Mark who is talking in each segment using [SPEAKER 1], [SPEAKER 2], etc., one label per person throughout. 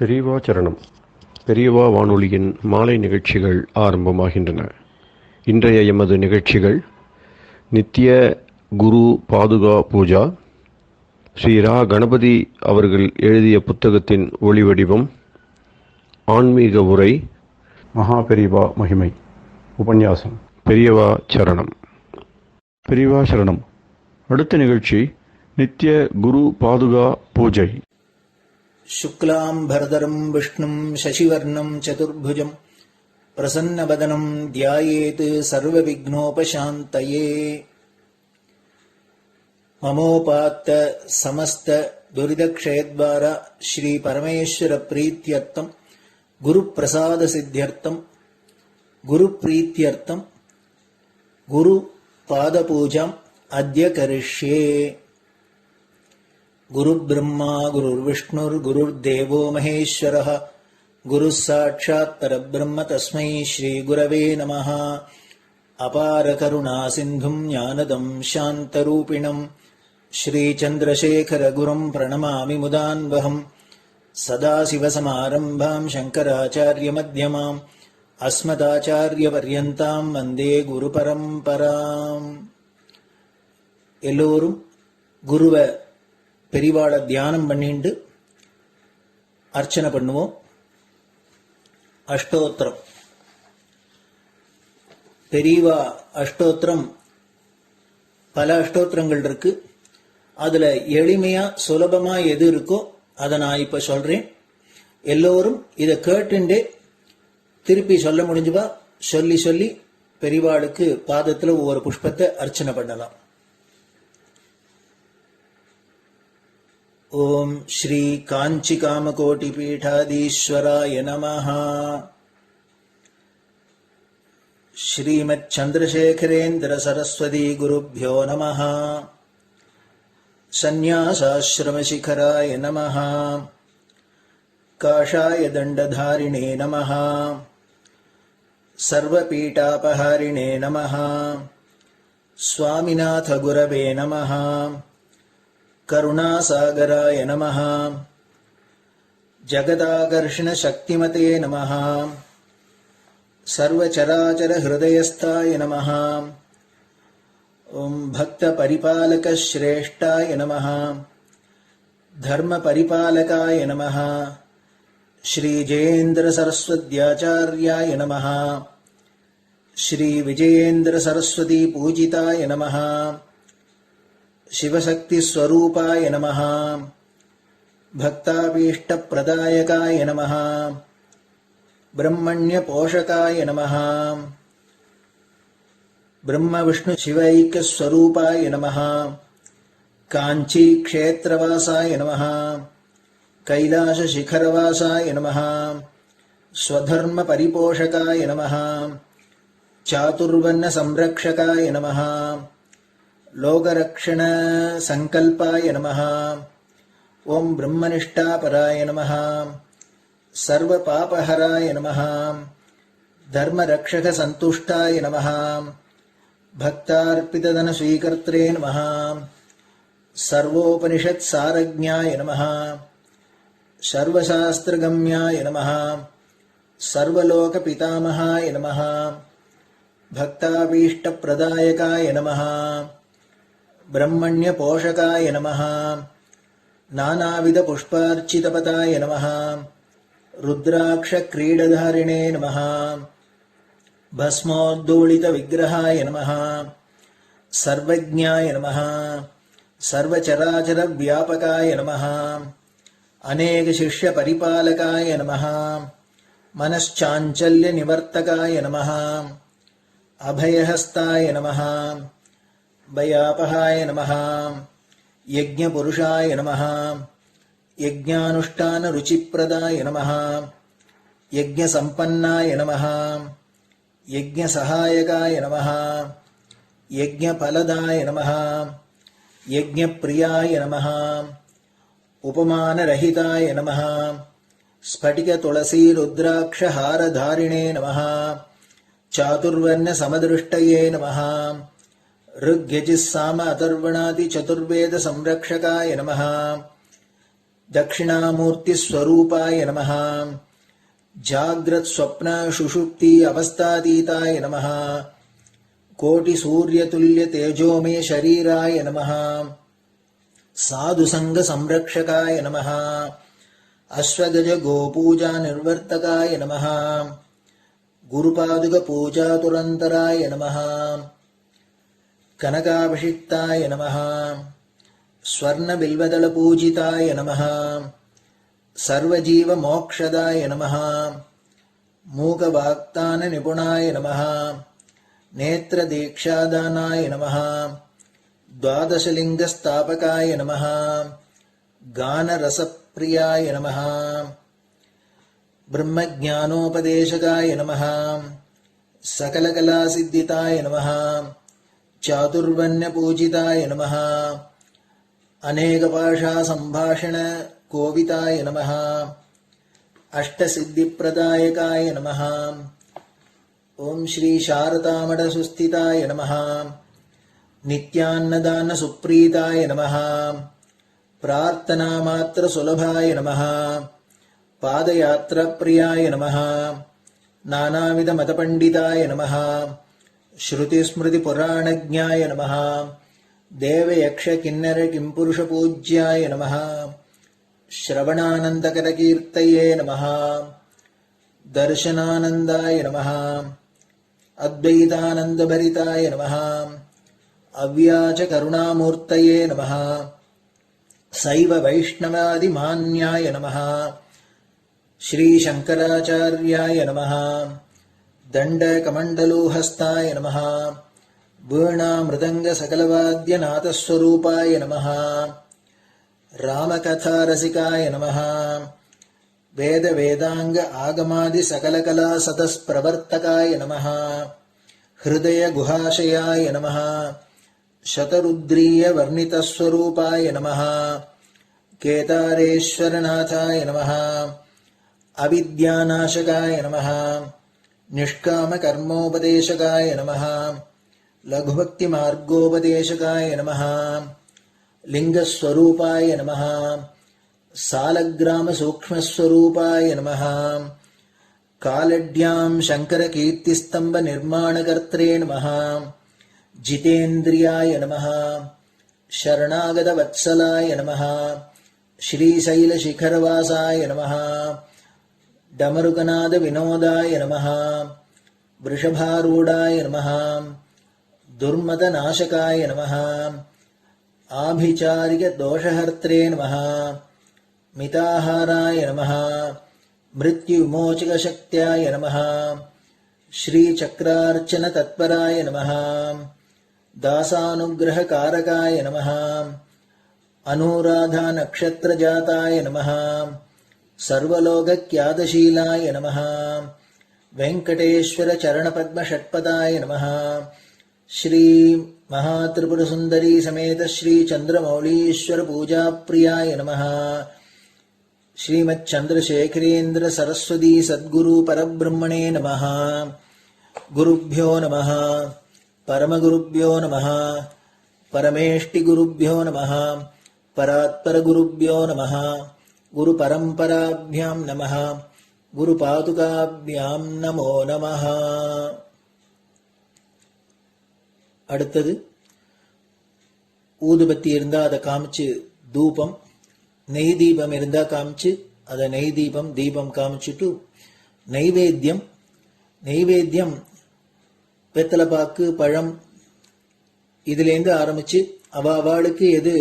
[SPEAKER 1] பெரியவா சரணம். பெரியவா வானொலியின் மாலை நிகழ்ச்சிகள் ஆரம்பமாகின்றன. இன்றைய எமது நிகழ்ச்சிகள் நித்திய குரு பாதுகா பூஜா, ஸ்ரீ ரா கணபதி அவர்கள் எழுதிய புத்தகத்தின் ஒளிவடிவம், ஆன்மீக உரை, மகா பெரியவா மகிமை உபன்யாசம். பெரியவா சரணம். பெரியவா சரணம். அடுத்த நிகழ்ச்சி நித்திய குரு பாதுகா பூஜை.
[SPEAKER 2] शुक्लाम्बरधरम् विष्णुम् शशिवर्णम् चतुर्भुजम् प्रसन्नवदनम् ध्यायेत् सर्वविघ्नोपशान्तये। ममोपात्त समस्त दुरितक्षयद्वारा श्रीपरमेश्वरप्रीत्यर्थम् गुरुप्रसादसिद्ध्यर्थम् गुरुप्रीत्यर्थम् गुरुपादपूजाम् अद्य करिष्ये। गुरुर्ब्रह्मा गुरुर्विष्णुर्गुरुर्देवो महेश्वरः गुरुः साक्षात् परब्रह्म तस्मै श्रीगुरवे नमः। अपारकरुणासिन्धुम् ज्ञानदम् शान्तरूपिणम् श्रीचन्द्रशेखरगुरुम् प्रणमामि मुदान्वहम्। सदाशिवसमारम्भाम् शङ्कराचार्यमध्यमाम् अस्मदाचार्यपर्यन्ताम् वन्दे गुरुपरम्पराम्. எல்லோரும் குருவை பெரிவாளை தியானம் பண்ணிண்டு அர்ச்சனை பண்ணுவோம். அஷ்டோத்திரம். பெரியவா அஷ்டோத்திரம் பல அஷ்டோத்திரங்கள் இருக்கு. அதுல எளிமையா சுலபமா எது இருக்கோ அதை நான் இப்ப சொல்றேன். எல்லோரும் இதை கேட்டுண்டே திருப்பி சொல்ல முடிஞ்சுவா சொல்லி சொல்லி பெரிவாளுக்கு பாதத்துல ஒவ்வொரு புஷ்பத்தை அர்ச்சனை பண்ணலாம். ओम श्री कांची कामकोटि पीठाधीश्वराय नमः। श्रीमत् चंद्रशेखरेन्द्र सरस्वती गुरुभ्यो नमः। संन्यासाश्रम शिखराय नमः। काषाय दंडधारिणे नमः। सर्वपीठापहारिणे नमः। स्वामिनाथ गुरवे नमः। करुणासागराय नमः। जगदाकर्षण शक्तिमते नमः। सर्वचराचर हृदयस्थाय नमः। ओम भक्त परिपालक श्रेष्ठाय नमः। धर्म परिपालकाय नमः। श्री जयेन्द्र सरस्वत्याचार्याय नमः। श्री विजयेन्द्र सरस्वती पूजिताय नमः। शिवशक्ति स्वरूपाय नमः। भक्ताभीष्ट प्रदायकाय नमः। ब्रह्मण्य पोषकाय नमः। ब्रह्म विष्णु शिवैक्य स्वरूपाय नमः। कांची क्षेत्रवासाय नमः। कैलाश शिखरवासाय नमः। स्वधर्म परिपोषकाय नमः। चातुर्वर्ण संरक्षकाय नमः। लोकरक्षण संकल्पाय नमः। ओम ब्रह्मनिष्ठापराय नमः। सर्वपापहराय नमः। धर्मरक्षक संतुष्टाय नमः। भक्तार्पितधन स्वीकर्त्रे नमः। सर्वोपनिषत् सारज्ञाय नमः। सर्वशास्त्रगम्याय नमः। सर्वलोक पितामहाय नमः। भक्ताभीष्ट प्रदायकाय नमः। ब्रह्मण्य पोषकाय नमः। नानाविध पुष्पार्चितपताय नमः। रुद्राक्ष क्रीडधारिणे नमः। भस्मोद्दोलित विग्रहाय नमः। सर्वज्ञाय नमः। सर्वचराचर व्यापकाय नमः। अनेक शिष्य परिपालकाय नमः। मनश्चाञ्चल्य निवर्तकाय नमः। अभयहस्ताय नमः। भयापहाय नमः। यज्ञपुरुषाय नमः। यज्ञानुष्ठान रुचिप्रदाय नमः। यज्ञसम्पन्नाय नमः। यज्ञसहायकाय नमः। यज्ञफलदाय नमः। यज्ञप्रियाय नमः। उपमानरहिताय नमः। स्फटिक तुलसी रुद्राक्ष हारधारिणे नमः। चातुर्वर्ण समदृष्टये नमः। ऋग्यजुस्साम अथर्वणादि चतुर्वेद संरक्षकाय नमः। दक्षिणामूर्तिस्वरूपाय नमः जाग्रत् स्वप्न सुषुप्ति अवस्थातीताय नमः कोटिसूर्यतुल्य तेजोमय शरीराय नमः साधुसंग संरक्षकाय नमः अश्वगज गोपूजा निर्वर्तकाय नमः गुरुपादुक पूजा तुरंतराय नमः कनकाभिषिक्ताय नमः स्वर्ण बिल्वदल पूजिताय नमः सर्वजीव मोक्षदाय नमः मूकवाक्तान निपुणाय नमः नेत्र दीक्षादानाय नमः द्वादशलिंग स्थापकाय नमः गान रसप्रियाय नमः ब्रह्मज्ञानोपदेशकाय नमः सकलकलासिद्धिताय नमः चातुर्वण्य पूजिताय नमः अनेकभाषा संभाषण कोविताय नमः अष्टसिद्धिप्रदायकाय नमः ओम श्री शारदामठ सुस्थिताय नमः नित्यान्नदान सुप्रीताय नमः प्रार्थना मात्र सुलभाय नमः पादयात्रा प्रियाय नमः नानाविध मतपंडिताय नमः श्रुति स्मृति पुराणज्ञाय नमः देव यक्ष किन्नर किंपुरुष पूज्याय नमः श्रवणानंदकर कीर्तये नमः दर्शनानंदाय नमः अद्वैतानंदभरिताय नमः अव्याच करुणामूर्तये नमः शैव वैष्णवादिमान्याय नमः श्री शंकराचार्याय नमः दंडकमंडलोहस्ताय नमः वीणा मृदंग सकलवाद्यनाथस्वरूपाय नमः रामकथा रसिकाय नमः वेद वेदांग आगमादि सकलकला सतस्प्रवर्तकाय नमः हृदय गुहाशयाय नमः शतरुद्रीय वर्णितस्वरूपाय नमः केदारेश्वरनाथाय नमः अविद्यानाशकाय नमः निष्कामकर्मोपदेशकाय नमः लघुभक्तिमार्गोपदेशकाय नमः लिंगस्वरूपाय नमः सालग्रामसूक्ष्मस्वरूपाय नमः कालड्यां शङ्करकीर्तिस्तम्भनिर्माणकर्त्रे नमः जितेन्द्रियाय नमः शरणागतवत्सलाय नमः श्रीशैलशिखरवासाय नमः डमरुकनादविनोदाय नमः वृषभारूढाय नमः दुर्मदनाशकाय नमः आभिचारिकदोषहर्त्रे नमः मिताहाराय नमः मृत्युविमोचकशक्त्याय नमः श्रीचक्रार्चनतत्पराय नमः दासानुग्रहकारकाय नमः अनुराधानक्षत्रजाताय नमः सर्वलोकख्यातशीलाय नमः वेंकटेश्वरचरणपद्मषट्पदाय नमः श्री महात्रिपुरसुंदरी समेत श्री चंद्रमौलीश्वर पूजाप्रियाय नमः श्रीमच्चंद्रशेखरेन्द्र सरस्वती सद्गुरु परब्रह्मणे नमः गुरुभ्यो नमः परमगुरुभ्यो नमः परमेष्टिगुरुभ्यो नमः परात्परगुरुभ्यो नमः गुरुपरम्पराभ्यां नमः गुरुपादुकाभ्यां नमो नमः. அடுத்தது ஊதுபத்தி இருந்தா அதை காமிச்சு தூபம், நெய் தீபம் இருந்தா காமிச்சு அதை நெய் தீபம் தீபம் காமிச்சுட்டு நைவேத்தியம் வெத்தலைப்பாக்கு பழம் இதுலேருந்து ஆரம்பிச்சு அவளுக்கு எது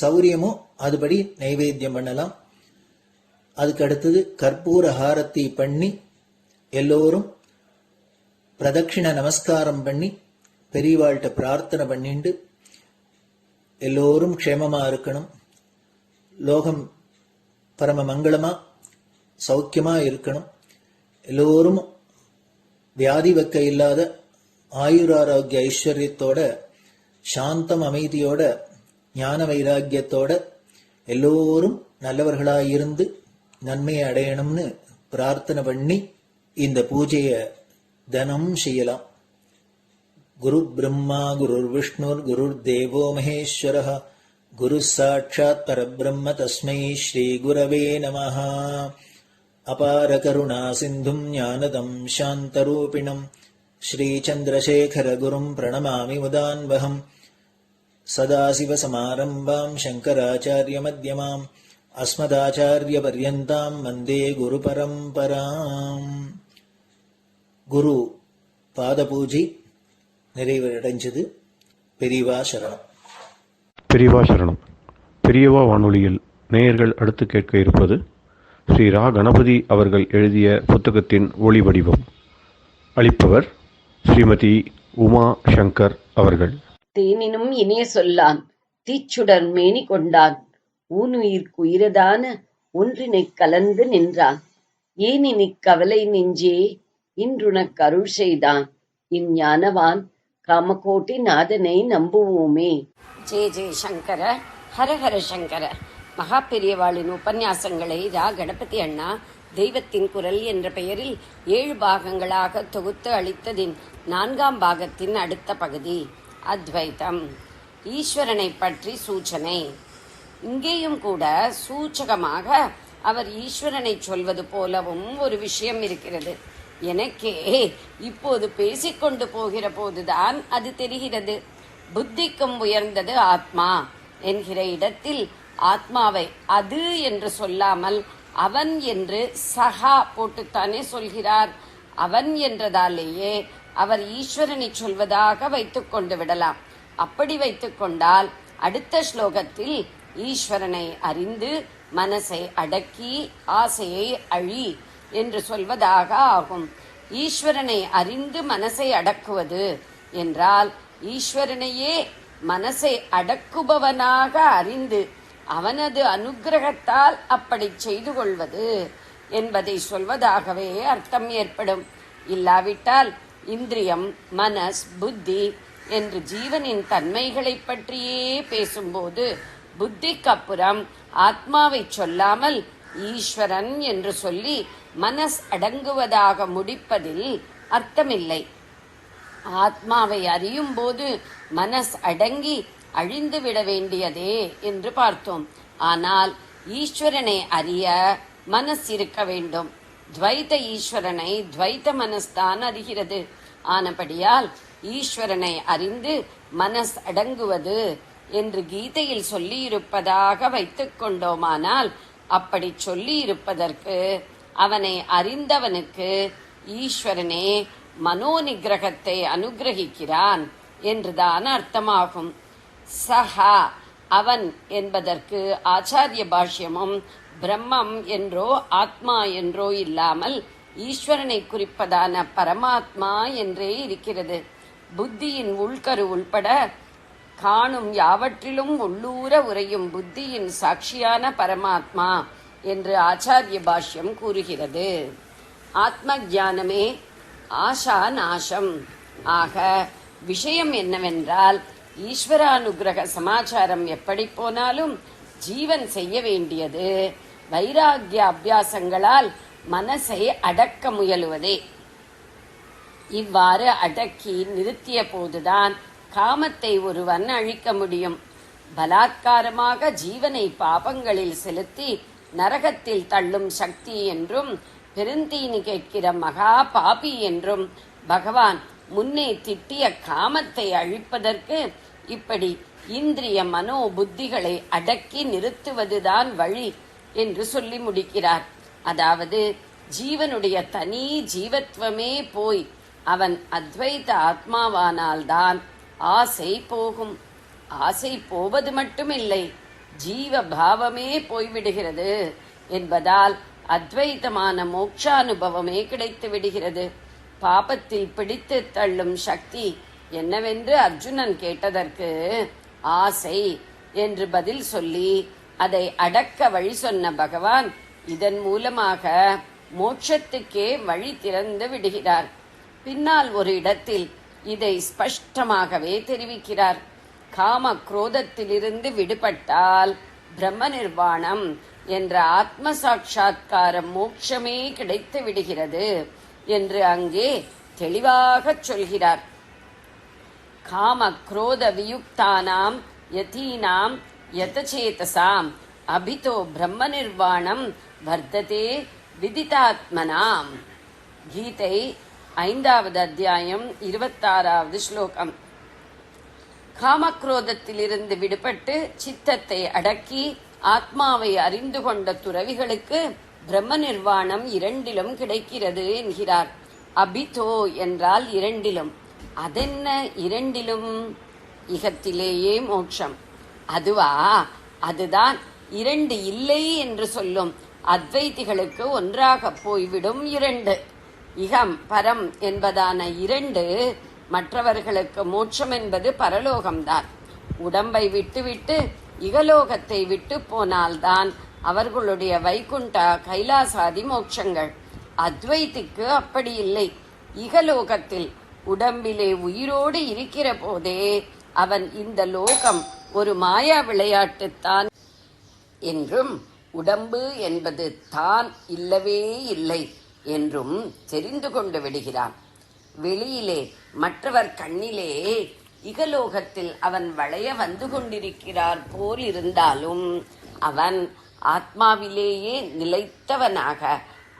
[SPEAKER 2] சௌரியமோ அதுபடி நைவேத்தியம் பண்ணலாம். அதுக்கு அடுத்தது கற்பூர ஹாரத்தி பண்ணி எல்லோரும் பிரதட்சிண நமஸ்காரம் பண்ணி பெரியவாள்கிட்ட பிரார்த்தனை பண்ணிண்டு எல்லோரும் க்ஷேமமா இருக்கணும், லோகம் பரம மங்களமா சௌக்கியமா இருக்கணும், எல்லோரும் வியாதி வெக்க இல்லாத ஆயுராரோக்கிய ஐஸ்வர்யத்தோட சாந்தம் அமைதியோட ஞான வைராக்கியத்தோட எல்லோரும் நல்லவர்களாயிருந்து நன்மையை அடையணும்னு பிரார்த்தனை பண்ணி இந்த பூஜையை தினம் செய்யலாம். குரு பிரம்மா குருர் விஷ்ணுர் குருர் தேவோ மகேஸ்வரः குரு சாட்சாத் பரபிரம்ம தஸ்மை ஸ்ரீ குரவே நமஹ. அபார கருணா சிந்தும் ஞானதம் சாந்தரூபிணம் ஸ்ரீ சந்திரசேகர குரும் பிரணமாமி முதான்வகம். சதாசிவசமாரம்பாம் சங்கராச்சாரிய மத்யமாம் அஸ்மதாச்சாரிய பர்யந்தாம் வந்தே குரு பரம்பராம். குரு பாத பூஜை நிறைவடைஞ்சது. பெரியவா சரணம்.
[SPEAKER 1] பெரியவா சரணம். பெரியவா வானொலியில் நேயர்கள் அடுத்து கேட்க இருப்பது ஸ்ரீ ரா கணபதி அவர்கள் எழுதிய புத்தகத்தின் ஒளி வடிவம். அளிப்பவர் ஸ்ரீமதி உமா சங்கர் அவர்கள்.
[SPEAKER 3] தேனினும் இனிய சொல்லான் தீச்சுடர் மேனி கொண்டான் ஊனுயிர்க்குயிரதான ஒன்றினைக் கலந்து நின்றான் ஏனினிக் கவலை நெஞ்சே இன்றுனக் அருள் செய்தான் இஞ்ஞானவான் காமகோட்டி நாதனை நம்புவோமே. ஜெய ஜெய சங்கர, ஹரஹர சங்கர. மகா பெரியவாளின் உபன்யாசங்களை ரா கணபதி அண்ணா தெய்வத்தின் குரல் என்ற பெயரில் 7 பாகங்களாக தொகுத்து அளித்ததின் 4ஆம் பாகத்தின் அடுத்த பகுதி அத்வைதம். ஈஸ்வரனை பற்றி சூச்சனை. இங்கேயும் கூட சூச்சகமாக அவர் ஈஸ்வரனை சொல்வது போலவும் ஒரு விஷயம் இருக்கிறது. எனக்கே இப்போது பேசிக்கொண்டு போகிற போதுதான் அது தெரிகிறது. புத்திக்கும் உயர்ந்தது ஆத்மா என்கிற இடத்தில் ஆத்மாவை அது என்று சொல்லாமல் அவன் என்று சஹா போட்டுத்தானே சொல்கிறார். அவன் என்றதாலேயே அவர் ஈஸ்வரனை சொல்வதாக வைத்துக் கொண்டு விடலாம். அப்படி வைத்துக் கொண்டால் அடுத்த ஸ்லோகத்தில் ஈஸ்வரனை அறிந்து மனசை அடக்கி ஆசையை அழி என்று சொல்வதாக ஆகும். ஈஸ்வரனை அறிந்து மனசை அடக்குவது என்றால் ஈஸ்வரனையே மனசை அடக்குபவனாக அறிந்து அவனது அனுக்கிரகத்தால் அப்படி செய்து கொள்வது என்பதை சொல்வதாகவே அர்த்தம் ஏற்படும். இல்லாவிட்டால் இந்திரியம், மனஸ், புத்தி என்று ஜீவனின் தன்மைகளை பற்றியே பேசும்போது புத்திக்கு அப்புறம் ஆத்மாவை சொல்லாமல் ஈஸ்வரன் என்று சொல்லி மனஸ் அடங்குவதாக முடிப்பதில் அர்த்தமில்லை. ஆத்மாவை அறியும் போது மனஸ் அடங்கி அழிந்து விட வேண்டியதே என்று பார்த்தோம். ஆனால் ஈஸ்வரனை அறிய மனஸ் இருக்க வேண்டும். துவைத ஈஸ்வரனை துவைத மனஸ்தான் அறிகிறது. ஆனபடியால் ஈஸ்வரனை அறிந்து மனஸ் அடங்குவது என்று கீதையில் சொல்லியிருப்பதாக வைத்துக் கொண்டோமானால் அப்படி சொல்லியிருப்பதற்கு அவனை அறிந்தவனுக்கு ஈஸ்வரனே மனோநிகிரகத்தை அனுகிரகிக்கிறான் என்றுதான் அர்த்தமாகும். சஹா அவன் என்பதற்கு ஆச்சாரிய பாஷ்யமும் பிரம்மம் என்றோ ஆத்மா என்றோ இல்லாமல் ஈஸ்வரனை குறிப்பதான பரமாத்மா என்றே இருக்கிறது. புத்தியின் உள்கரு உள்பட காணும் யாவற்றிலும் உள்ளூர உறையும் புத்தியின் சாட்சியான பரமாத்மா என்று ஆச்சாரிய பாஷ்யம் கூறுகிறது. ஆத்ம ஞானமே ஆஷா நாசம். ஆக விஷயம் என்னவென்றால் ஈஸ்வரானுகிரக சமாச்சாரம் எப்படி போனாலும் ஜீவன் செய்ய வேண்டியது வைராகிய அபியாசங்களால் மனசை அடக்க முயலுவதே. இவ்வாறு அடக்கி நிறுத்திய போதுதான் காமத்தை ஒருவன் அழிக்க முடியும். பலாத்காரமாக ஜீவனை பாபங்களில் செலுத்தி நரகத்தில் தள்ளும் சக்தி என்றும் பெருந்தீனி கேட்கிற மகா பாபி என்றும் பகவான் முன்னே திட்டிய காமத்தை அழிப்பதற்கு இப்படி இந்திரிய மனோ புத்திகளை அடக்கி நிறுத்துவதுதான் வழி என்று சொல்லி முடிக்கிறார். அதாவது ஜீவனுடைய தனி ஜீவத்வமே போய் அவன் அத்வைத ஆத்மாவானால்தான் ஆசை போகும். ஆசை போவது மட்டுமில்லை, ஜீவ பாவமே போய்விடுகிறது என்பதால் அத்வைதமான மோட்சானுபவமே கிடைத்து விடுகிறது. பாபத்தில் பிடித்து தள்ளும் சக்தி என்னவென்று அர்ஜுனன் கேட்டதற்கு ஆசை என்று பதில் சொல்லி அதை அடக்க வழி சொன்ன பகவான் இதன் மூலமாக மோட்சத்துக்கே வழி திறந்து விடுகிறார். பின்னால் ஒரு இடத்தில் இதை ஸ்பஷ்டமாகவே தெரிவிக்கிறார். காம குரோதத்திலிருந்து விடுபட்டால் பிரம்ம நிர்வாணம் என்ற ஆத்ம சாட்சா்கார மோட்சமே கிடைத்து விடுகிறது என்று அங்கே தெளிவாக சொல்கிறார். காம குரோத வியுக்தானாம் யதீனாம் யதசேதசாம் அபிதோ பிரம்ம நிர்வாணம் வர்த்ததே விதிதாத்மனாம். கீதை 5வது அத்தியாயம் 26வது ஸ்லோகம். காமக்ரோதத்திலிருந்து விடுபட்டு சித்தத்தை அடக்கி ஆத்மாவை அறிந்து கொண்ட துறவிகளுக்கு பிரம்ம நிர்வாணம் 2லும் கிடைக்கிறது என்கிறார். அபிதோ என்றால் 2லும். அதென்ன 2லும்? இகத்திலேயே மோட்சம். அதுவா? அதுதான் 2 இல்லை என்று சொல்லும் அத்வைதிகளுக்கு ஒன்றாக போய்விடும் 2. இகம் பரம் என்பதான 2 மற்றவர்களுக்கு மோட்சம் என்பது பரலோகம்தான். உடம்பை விட்டுவிட்டு இகலோகத்தை விட்டு போனால்தான் அவர்களுடைய வைகுண்டா கைலாசாதி மோட்சங்கள். அத்வைதிக்கு அப்படி இல்லை. இகலோகத்தில் உடம்பிலே உயிரோடு இருக்கிற போதே அவன் இந்த லோகம் ஒரு மாயா விளையாட்டுத்தான் என்றும் உடம்பு என்பது தான் இல்லவே இல்லை என்றும் தெரிந்து கொண்டு விடுகிறான். வெளியிலே மற்றவர் கண்ணிலே இகலோகத்தில் அவன் வளைய வந்து கொண்டிருக்கிறார் போல் இருந்தாலும் அவன் ஆத்மாவிலேயே நிலைத்தவனாக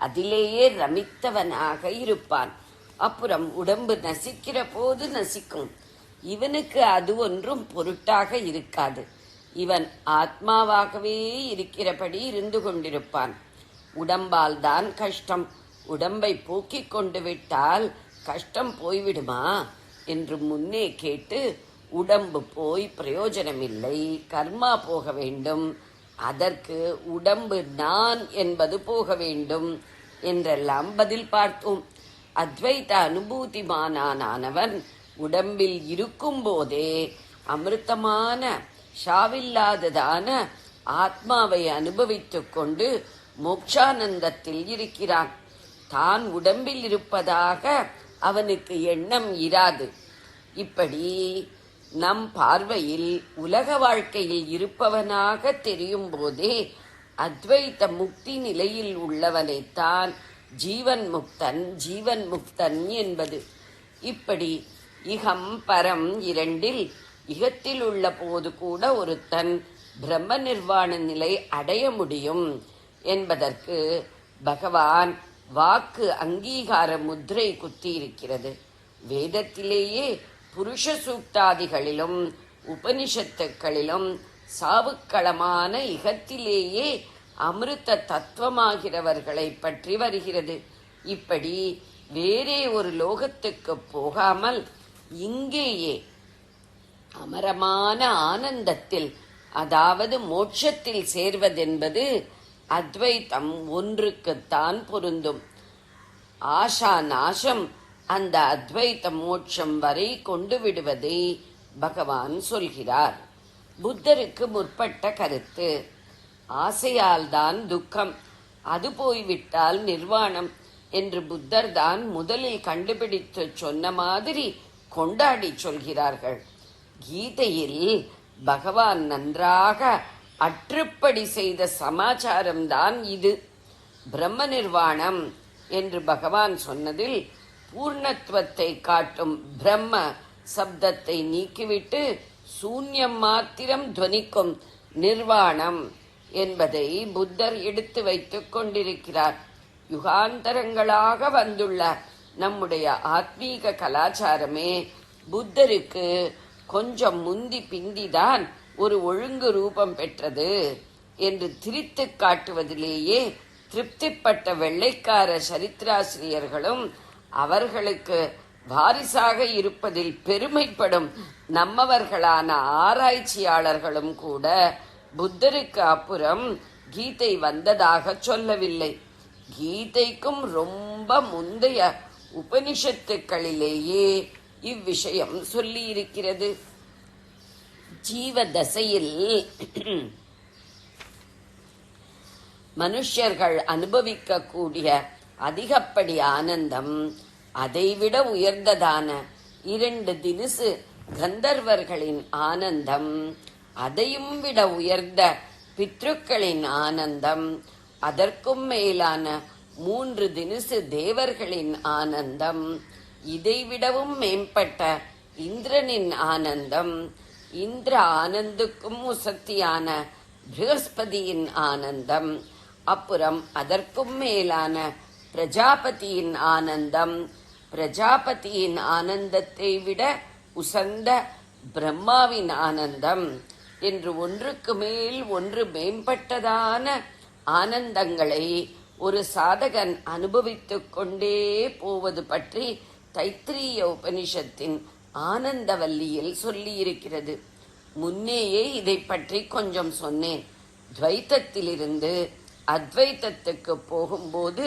[SPEAKER 3] அதிலேயே ரமித்தவனாக இருப்பான். அப்புறம் உடம்பு நசிக்கிற போது நசிக்கும். இவனுக்கு அது ஒன்றும் பொருட்டாக இருக்காது. இவன் ஆத்மாவாகவே இருக்கிறபடி இருந்து கொண்டிருப்பான். உடம்பால் தான் கஷ்டம். உடம்பை போக்கிக் கொண்டு விட்டால் கஷ்டம் போய்விடுமா என்று முன்னே கேட்டு, உடம்பு போய் பிரயோஜனமில்லை, கர்மா போக வேண்டும், அதற்கு உடம்பு நான் என்பது போக வேண்டும் என்றெல்லாம் பதில் பார்த்தோம். அத்வைத அனுபூதிமானானவன் உடம்பில் இருக்கும் போதே அமிர்தமான ஷாவில்லாததான ஆத்மாவை அனுபவித்துக் கொண்டு மோட்சானந்தத்தில் இருக்கிறான். தான் உடம்பில் இருப்பதாக அவனுக்கு எண்ணம் இராது. இப்படி நம் பார்வையில் உலக வாழ்க்கையில் இருப்பவனாக தெரியும் போதே அத்வைத முக்தி நிலையில் உள்ளவனைத்தான் ஜீவன் முக்தன் என்பது. இப்படி இகம் பரம் 2ல் இகத்தில் உள்ள போது கூட ஒருத்தன் பிரம்ம நிர்வாண நிலை அடைய முடியும் என்பதற்கு பகவான் வாக்கு அங்கீகார முத்திரை குத்தியிருக்கிறது. வேதத்திலேயே புருஷ சூக்தாதிகளிலும் உபனிஷத்துக்களிலும் சாவுக்களமான இகத்திலேயே அமிர்த தத்துவமாகிறவர்களை பற்றி வருகிறது. இப்படி வேறே ஒரு லோகத்துக்கு போகாமல் இங்கேயே அமரமான ஆனந்தத்தில், அதாவது மோட்சத்தில் சேர்வதென்பது அத்வைத்தம் ஒன்றுக்குத்தான் பொருந்தும். ஆஷா நாசம் அந்த அத்வைத்த மோட்சம் வரை கொண்டு விடுவதை பகவான் சொல்கிறார். புத்தருக்கு முற்பட்ட கருத்து. ஆசையால் தான் துக்கம், அது போய்விட்டால் நிர்வாணம் என்று புத்தர் தான் முதலில் கண்டுபிடித்து சொன்ன மாதிரி கொண்டாடி சொல்கிறார்கள். கீதையில் பகவான் நன்றாக அற்றுப்படி செய்த சமாச்சாரம்தான் இது. பிரம்ம நிர்வாணம் என்று பகவான் சொன்னதில் பூர்ணத்துவத்தை காட்டும் பிரம்ம சப்தத்தை நீக்கிவிட்டு சூன்யம் மாத்திரம் துவனிக்கும் நிர்வாணம் என்பதை புத்தர் எடுத்து வைத்துக் கொண்டிருக்கிறார். யுகாந்தரங்களாக வந்துள்ள நம்முடைய ஆத்மீக கலாச்சாரமே புத்தருக்கு கொஞ்சம் முந்தி பிந்திதான் ஒரு ஒழுங்கு ரூபம் பெற்றது என்று திரித்து காட்டுவதிலேயே திருப்திப்பட்ட வெள்ளைக்கார சரித்திராசிரியர்களும் அவர்களுக்கு வாரிசாக இருப்பதில் பெருமைப்படும் நம்மவர்களான ஆராய்ச்சியாளர்களும் கூட புத்தருக்கு அப்புறம் கீதை வந்ததாக சொல்லவில்லை. கீதைக்கும் ரொம்ப முந்தைய உபனிஷத்துக்களிலேயே இவ்விஷயம் சொல்லி இருக்கிறது. ஜீவ தசையில் மனுஷர்கள் அனுபவிக்க கூடிய அதிகப்படி ஆனந்தம், அதைவிட உயர்ந்ததான 2 தினுசு கந்தர்வர்களின் ஆனந்தம், அதையும் விட உயர்ந்த பித்ருக்களின் ஆனந்தம், அதற்கும் மேலான 3 தினுசு தேவர்களின் ஆனந்தம், இதைவிடவும் மேம்பட்ட இந்திரனின் ஆனந்தம், இந்திர ஆனந்துக்கும் உசத்தியான ப்ரஹஸ்பதியின் ஆனந்தம், அப்புறம் அதற்கும் மேலான பிரஜாபதியின் ஆனந்தம், பிரஜாபதியின் ஆனந்தத்தை விட உசந்த பிரம்மாவின் ஆனந்தம் என்று ஒன்றுக்கு மேல் ஒன்று மேம்பட்டதான ஆனந்தங்களை ஒரு சாதகன் அனுபவித்துக் கொண்டே போவது பற்றி தைத்திரிய உபனிஷத்தின் ஆனந்தவல்லியில் சொல்லியிருக்கிறது. முன்னேயே இதை பற்றி கொஞ்சம் சொன்னேன். துவைத்தத்திலிருந்து அத்வைத்தத்துக்கு போகும்போது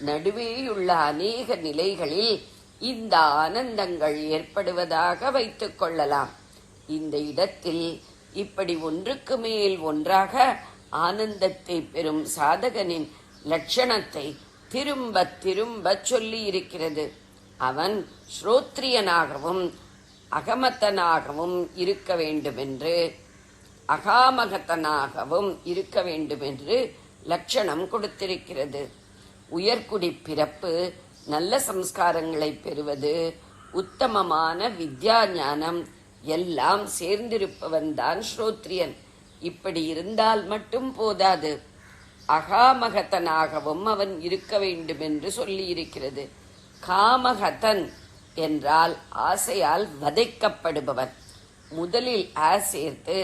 [SPEAKER 3] நடுவேயுள்ள அநேக நிலைகளில் இந்த ஆனந்தங்கள் ஏற்படுவதாக வைத்துக் கொள்ளலாம். இந்த இடத்தில் இப்படி ஒன்றுக்கு மேல் ஒன்றாக ஆனந்தத்தை பெறும் சாதகனின் லட்சணத்தை திரும்ப திரும்ப சொல்லி இருக்கிறது. அவன் ஸ்ரோத்ரியனாகவும் அகமத்தனாகவும் இருக்க வேண்டுமென்று, அகாமகத்தனாகவும் இருக்க வேண்டுமென்று லட்சணம் கொடுத்திருக்கிறது. உயர்குடி பிறப்பு, நல்ல சம்ஸ்காரங்களை பெறுவது, உத்தமமான வித்யா ஞானம் எல்லாம் சேர்ந்திருப்பவன் தான் ஸ்ரோத்ரியன். இப்படி இருந்தால் மட்டும் போதாது, அகாமகத்தனாகவும் அவன் இருக்க வேண்டும் என்று சொல்லி இருக்கிறது. காமகதன் என்றால் ஆசையால் வதைக்கப்படுபவன். முதலில் சேர்த்து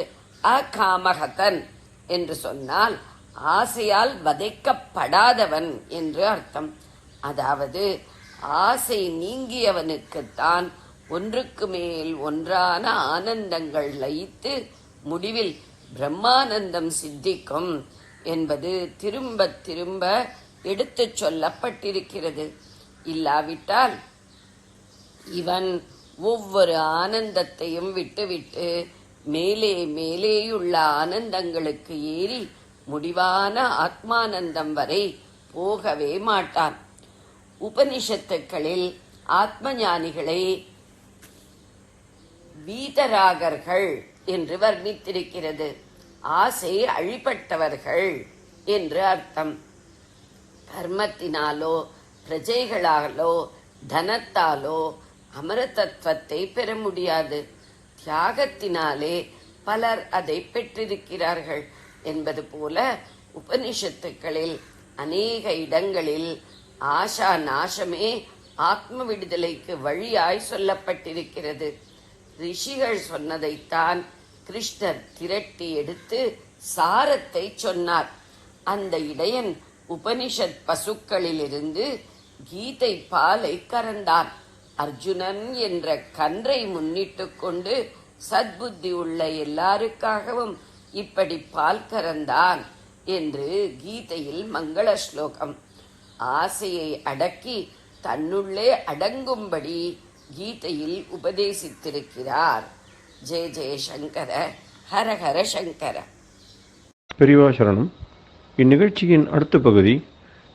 [SPEAKER 3] அகாமகதன் என்று சொன்னால் ஆசையால் வதைக்கப்படாதவன் என்று அர்த்தம். அதாவது ஆசை நீங்கியவனுக்குத்தான் ஒன்றுக்கு மேல் ஒன்றான ஆனந்தங்கள் லயித்து முடிவில் பிரம்மானந்தம் சித்திக்கும் என்பது திரும்ப திரும்ப எடுத்துச் சொல்லப்பட்டிருக்கிறது. இல்லாவிட்டால் இவன் ஒவ்வொரு ஆனந்தத்தையும் விட்டுவிட்டு மேலே மேலேயுள்ள ஆனந்தங்களுக்கு ஏறி முடிவான ஆத்மானந்தம் வரை போகவே மாட்டான். உபனிஷத்துக்களில் ஆத்ம ஞானிகளை வீதராகர்கள் என்று வர்ணித்திருக்கிறது. ஆசை அழிபட்டவர்கள் என்று அர்த்தம். கர்மத்தினாலோ பிரஜைகளாலோ தனத்தாலோ அமரதத்துவத்தை பெற முடியாது. தியாகத்தினாலே பலர் அதை பெற்றிருக்கிறார்கள் என்பது போல உபனிஷத்துக்களில் அநேக இடங்களில் ஆஷா நாசமே ஆத்ம விடுதலைக்கு வழியாய் சொல்லப்பட்டிருக்கிறது. ரிஷிகள் சொன்னதைத்தான் கிருஷ்ணர் திரட்டி எடுத்து சாரத்தை சொன்னார். அந்த இடையன் உபனிஷத் பசுக்களிலிருந்து கீதை பாலை கறந்தான். அர்ஜுனன் என்ற கன்றை முன்னிட்டு கொண்டு சத்புத்தி உள்ள எல்லாருக்காகவும் இப்படி பால் கறந்தான் என்று கீதையில் மங்கள ஸ்லோகம். ஆசையை அடக்கி தன்னுள்ளே அடங்கும்படி கீதையில் உபதேசித்திருக்கிறார். ஜெய ஜெய சங்கர, ஹர ஹர சங்கர.
[SPEAKER 1] பெரியவா சரணம். இந்நிகழ்ச்சியின் அடுத்த பகுதி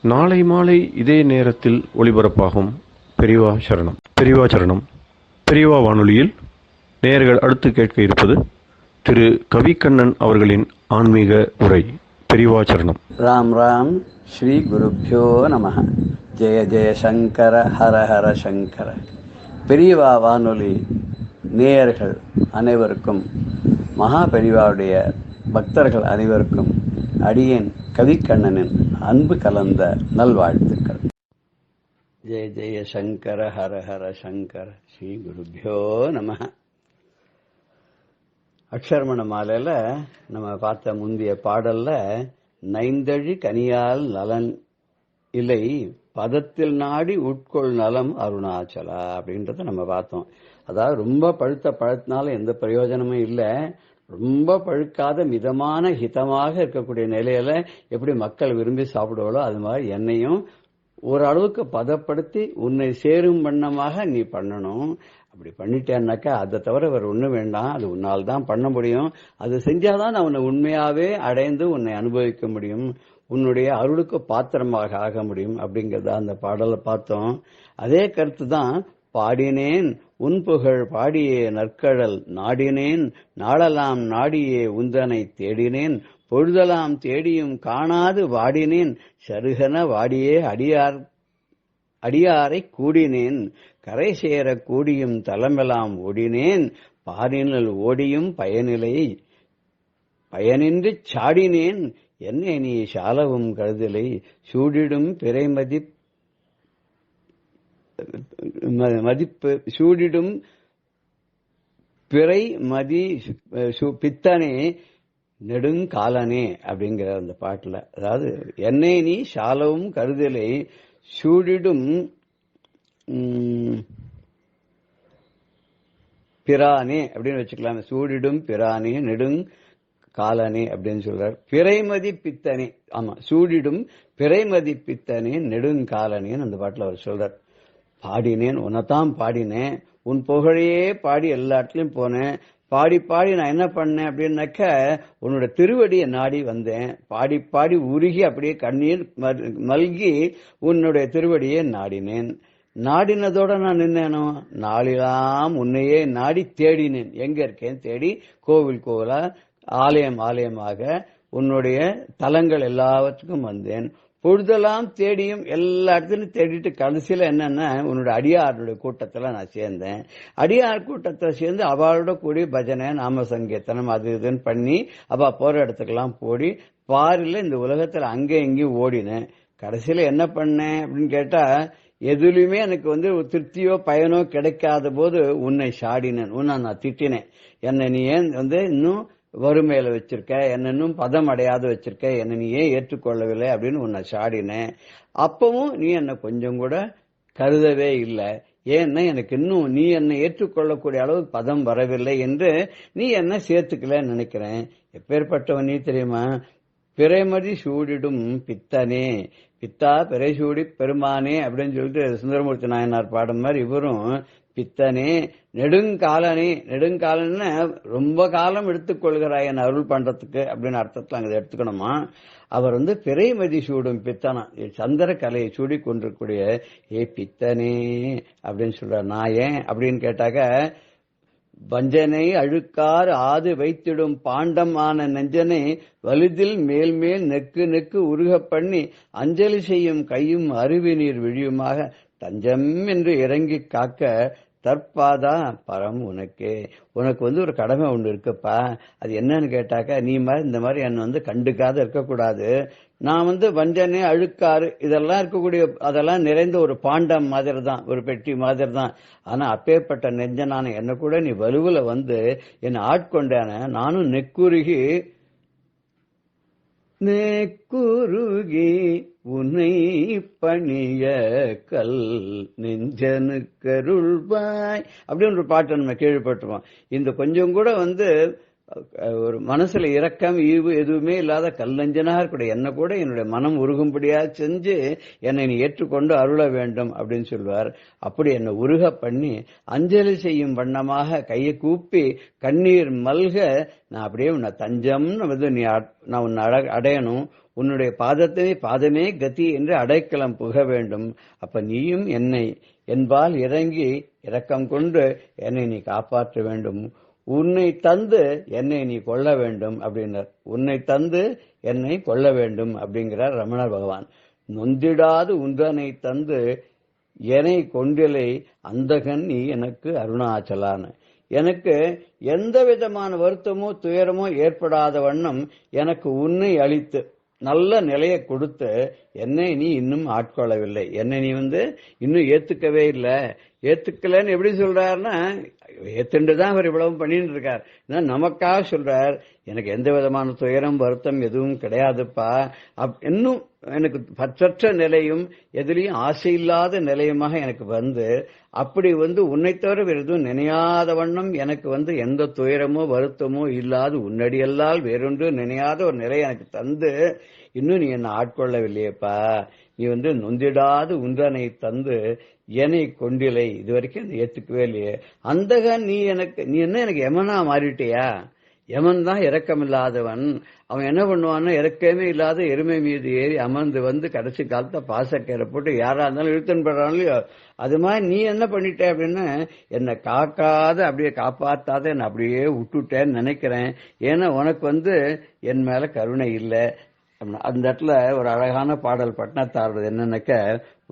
[SPEAKER 1] நாளை மாலை இதே நேரத்தில் ஒளிபரப்பாகும். பெரியவா சரணம். பெரியவா சரணம். பெரியவா வானொலியில் நேயர்கள் அடுத்து கேட்க இருப்பது திரு கவிக்கண்ணன் அவர்களின் ஆன்மீக உரை. பெரியவா சரணம்.
[SPEAKER 4] ராம் ராம். ஸ்ரீ குருப்யோ நமஹ. ஜெய ஜெய சங்கர, ஹர ஹர சங்கர. பெரியவா வானொலி நேயர்கள் அனைவருக்கும், மகா பெரியவாவுடைய பக்தர்கள் அனைவருக்கும் அடியேன் கவிக்கண்ணனின் அன்பு கலந்த நல்வாழ்த்துக்கள். ஜெய ஜெய சங்கர, ஹர ஹர சங்கர. ஸ்ரீ குருப்யோ நமஹ. அக்ஷரமண மாலையில நம்ம பார்த்த முந்தைய பாடல்ல நைந்தழி கனியால் நலன் இல்லை பதத்தில் நாடி உட்கொள் நலம் அருணாச்சலா அப்படின்றத நம்ம பார்த்தோம். அதாவது ரொம்ப பழுத்த பழத்தினால எந்த பிரயோஜனமும் இல்லை. ரொம்ப பழுக்காத மிதமான ஹிதமாக இருக்கக்கூடிய நிலையில எப்படி மக்கள் விரும்பி சாப்பிடுவாளோ அது மாதிரி என்னையும் ஓரளவுக்கு பதப்படுத்தி உன்னை சேரும் வண்ணமாக நீ பண்ணணும். அப்படி பண்ணிட்டேன்னாக்கா அதை தவிர வேற ஒன்றும் வேண்டாம். அது உன்னால் தான் பண்ண முடியும். அது செஞ்சாதான் நான் உன்னை உண்மையாவே அடைந்து உன்னை அனுபவிக்க முடியும், உன்னுடைய அருளுக்கு பாத்திரமாக ஆக முடியும் அப்படிங்கிறத அந்த பாடலை பார்த்தோம். அதே கருத்து தான் பாடினேன் உன் புகழ் பாடியே நற்கழல் நாடினேன் நாளலாம் நாடியே உந்தனை தேடினேன் பொழுதலாம் தேடியும் காணாது வாடினேன் சருகன வாடியே அடியாரை கூடினேன் கரை சேர கூடியும் தலமெல்லாம் ஓடினேன் பாரினில் ஓடியும் பயனின்றி சாடினேன் என்னை நீ சாலவும் கருதலை சூடிடும் சூடிடும் பிறை மதி பித்தனே நெடுங்காலனே அப்படிங்கிற அந்த பாட்டுல. அதாவது என்னை நீ சாலவும் கருதலை சூடிடும் பிரானே அப்படின்னு வச்சுக்கலாம். சூடிடும் பிரானே நெடுங்காலனே அப்படின்னு சொல்றார். பிறைமதி பித்தனே, ஆமா, சூடிடும் பிறைமதி பித்தனே நெடுங்காலனேன்னு அந்த பாட்டுல அவர் சொல்றார். பாடினேன், உன்னைத்தான் பாடினேன், உன் புகழையே பாடி எல்லா இடத்துலயும் போனேன். பாடி பாடி நான் என்ன பண்ணேன் அப்படின்னாக்க உன்னோட திருவடியை நாடி வந்தேன். பாடி பாடி உருகி அப்படியே கண்ணீர் மல்கி உன்னுடைய திருவடியை நாடினேன். நாடினதோட நான் நின்னேனோ, நாளெல்லாம் உன்னையே நாடி தேடினேன். எங்க இருக்கேன் தேடி கோவில் கோவிலா ஆலயம் ஆலயமாக உன்னுடைய தலங்கள் எல்லாவற்றுக்கும் வந்தேன். பொழுதெல்லாம் தேடியும் எல்லா இடத்துலையும் தேடிட்டு கடைசியில என்னன்னா உன்னோட அடியாருடைய கூட்டத்துல நான் சேர்ந்தேன். அடியார் கூட்டத்துல சேர்ந்து அவளோட கூடி பஜனை நாம சங்கீர்த்தனம் அது இதுன்னு பண்ணி அவ போற இடத்துக்கெல்லாம் போடி பாரில இந்த உலகத்துல அங்கே இங்கேயும் ஓடினேன். கடைசியில என்ன பண்ணேன் அப்படின்னு கேட்டா எதுலையுமே எனக்கு ஒரு திருப்தியோ பயனோ கிடைக்காத போது உன்னை சாடினேன், உன்னை நான் திட்டினேன். என்னை நீ ஏன் இன்னும் வறுமையில வச்சிருக்க, என்ன இன்னும் பதம் அடையாத வச்சிருக்க, என்ன நீ ஏன் ஏற்றுக்கொள்ளவில்லை அப்படின்னு உன்னை சாடினேன். அப்பவும் நீ என்னை கொஞ்சம் கூட கருதவே இல்லை. ஏன்னா எனக்கு இன்னும் நீ என்னை ஏற்றுக்கொள்ளக்கூடிய அளவுக்கு பதம் வரவில்லை என்று நீ என்ன சேர்த்துக்கலன்னு நினைக்கிறேன். எப்பேற்பட்டவன் நீ தெரியுமா? பிறைமதி சூடிடும் பித்தனே, பித்தா பிறை சூடி பெருமானே அப்படின்னு சொல்லிட்டு சுந்தரமூர்த்தி நாயனார் பாடும் மாதிரி இவரும் பித்தனே நெடுங்காலனே, நெடுங்காலன்னு ரொம்ப காலம் எடுத்துக்கொள்கிறாய் என் அருள் பண்றதுக்கு அப்படின்னு அர்த்தத்துல அங்க எடுத்துக்கணுமா. அவர் பிறைமதி சூடும் பித்தனா, சந்திர கலையை சூடி கொண்டிருக்கூடிய பித்தனே அப்படின்னு சொல்றார். நான் ஏன் அப்படின்னு கேட்டாக்க வஞ்சனை அழுக்கார் ஆது வைத்திடும் பாண்டம் ஆன நெஞ்சனை வலுதில் மேல் மேல் நெக்கு நெக்கு உருக பண்ணி அஞ்சலி செய்யும் கையும் அருவி நீர் விழியுமாக தஞ்சம் என்று இறங்கி காக்க தற்பாதா பரம் உனக்கே. உனக்கு ஒரு கடமை ஒன்று இருக்குப்பா. அது என்னன்னு கேட்டாக்க நீ இந்த மாதிரி என்ன கண்டுக்காத இருக்கக்கூடாது. நான் வஞ்சனை அழுக்காறு இதெல்லாம் இருக்கக்கூடிய அதெல்லாம் நிறைந்த ஒரு பாண்டம் மாதிரி தான், ஒரு பெட்டி மாதிரி தான். ஆனா அப்பேற்பட்ட நெஞ்சனான என்ன கூட நீ வலுவுல என்னை ஆட்கொண்டான நானும் நெக்குருகி உன்னை பணிய கல் நெஞ்சனு கருள்வாய் அப்படின்னு ஒரு பாட்டு நம்ம கேள்விப்பட்டிருவோம். இந்த கொஞ்சம் கூட ஒரு மனசுல இரக்கம் ஈவு எதுவுமே இல்லாத கல்லஞ்சனா இருக்கக்கூடிய என்ன கூட என்னுடைய மனம் உருகும்படியா செஞ்சு என்னை நீ ஏற்றுக்கொண்டு அருள வேண்டும் அப்படின்னு சொல்வார். அப்படி என்னை உருக பண்ணி அஞ்சலி செய்யும் வண்ணமாக கையை கூப்பி கண்ணீர் மல்க நான் அப்படியே உன்னை தஞ்சம்னு நான் உன்னை அடையணும், உன்னுடைய பாதமே கதி என்று அடைக்கலம் புக வேண்டும். அப்ப நீயும் என்னை என்பால் இறங்கி இரக்கம் கொண்டு என்னை நீ காப்பாற்ற வேண்டும். உன்னை தந்து என்னை நீ கொள்ள வேண்டும் அப்படின்னார். உன்னை தந்து என்னை கொள்ள வேண்டும் அப்படிங்கிறார் ரமணர் பகவான். நொந்திடாது உந்தனை தந்து என்னை கொண்டிலை அந்தகன் நீ எனக்கு அருணாச்சலான. எனக்கு எந்த விதமான வருத்தமோ துயரமோ ஏற்படாத வண்ணம் எனக்கு உன்னை அளித்து நல்ல நிலையை கொடுத்து என்னை நீ இன்னும் ஆட்கொள்ளவில்லை, என்னை நீ இன்னும் ஏத்துக்கவே இல்லை. ஏத்துக்கலன்னு எப்படி சொல்றாருன்னா ஏத்துண்டுதான் அவர் இவ்வளவு பண்ணிட்டு இருக்கார். நமக்காக சொல்றார், எனக்கு எந்த விதமான துயரம் வருத்தம் எதுவும் கிடையாதுப்பா. இன்னும் எனக்கு பற்றற்ற நிலையும் எதிலையும் ஆசை இல்லாத நிலையுமாக எனக்கு அப்படி உன்னை தவிர வேறு எதுவும் நினையாத வண்ணம் எனக்கு எந்த துயரமோ வருத்தமோ இல்லாது உன்னடியல்லால் வேறொன்று நினையாத ஒரு நிலை எனக்கு தந்து இன்னும் நீ என்ன ஆட்கொள்ளவில்லையப்பா. நீ நொந்திடாது உன்றனை தந்து என்னை கொண்டிலை இதுவரைக்கும் ஏத்துக்கவே இல்லையே. அந்தகன் நீ என்ன எனக்கு யமனா மாறிட்டியா? யமன் தான் இரக்கமில்லாதவன். அவன் என்ன பண்ணுவான்னா இறக்கமே இல்லாத எருமை மீது ஏறி அமர்ந்து கடைசி காலத்தை பாசக்கேரை போட்டு யாரா இருந்தாலும் இழுத்துன்னு போடுறான் இல்லையோ, அது மாதிரி நீ என்ன பண்ணிட்ட அப்படின்னா என்னை காக்காத அப்படியே காப்பாத்தாத என்னை அப்படியே விட்டுட்டேன்னு நினைக்கிறேன். ஏன்னா உனக்கு என் மேல கருணை இல்லை. அந்த இடத்துல ஒரு அழகான பாடல் பட்டினத்தாடுறது என்னன்னாக்க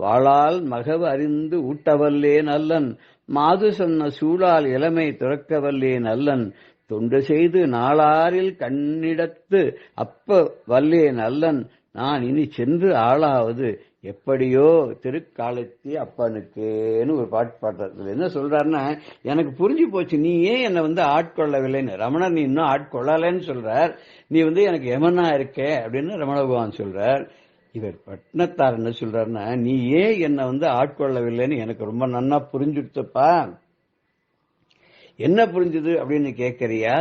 [SPEAKER 4] வாளால் மகவு அறிந்து ஊட்டவல்லே நல்லன் மாது சொன்ன சூழால் இளமை துறக்கவல்லே நல்லன் தொண்டு செய்து நாளாரில் கண்ணிடத்து அப்ப வல்லே நல்லன் நான் இனி சென்று ஆளாவது எப்படியோ திருக்காலத்தி அப்பனுக்கேன்னு ஒரு பாட்டு பாடுறது. என்ன சொல்றாருன்னா, எனக்கு புரிஞ்சு போச்சு நீ ஏன் என்னை ஆட்கொள்ளவில்லைன்னு. ரமணர் நீ இன்னும் ஆட்கொள்ளலன்னு சொல்றார், நீ எனக்கு எமனா இருக்க அப்படின்னு ரமண பகவான் சொல்றார். இவர் பட்னத்தார் என்ன சொல்றாருன்னா, நீ ஏன் என்னை ஆட்கொள்ளவில்லைன்னு எனக்கு ரொம்ப நன்னா புரிஞ்சுடுத்துப்பா. என்ன புரிஞ்சுது அப்படின்னு கேட்கறியா?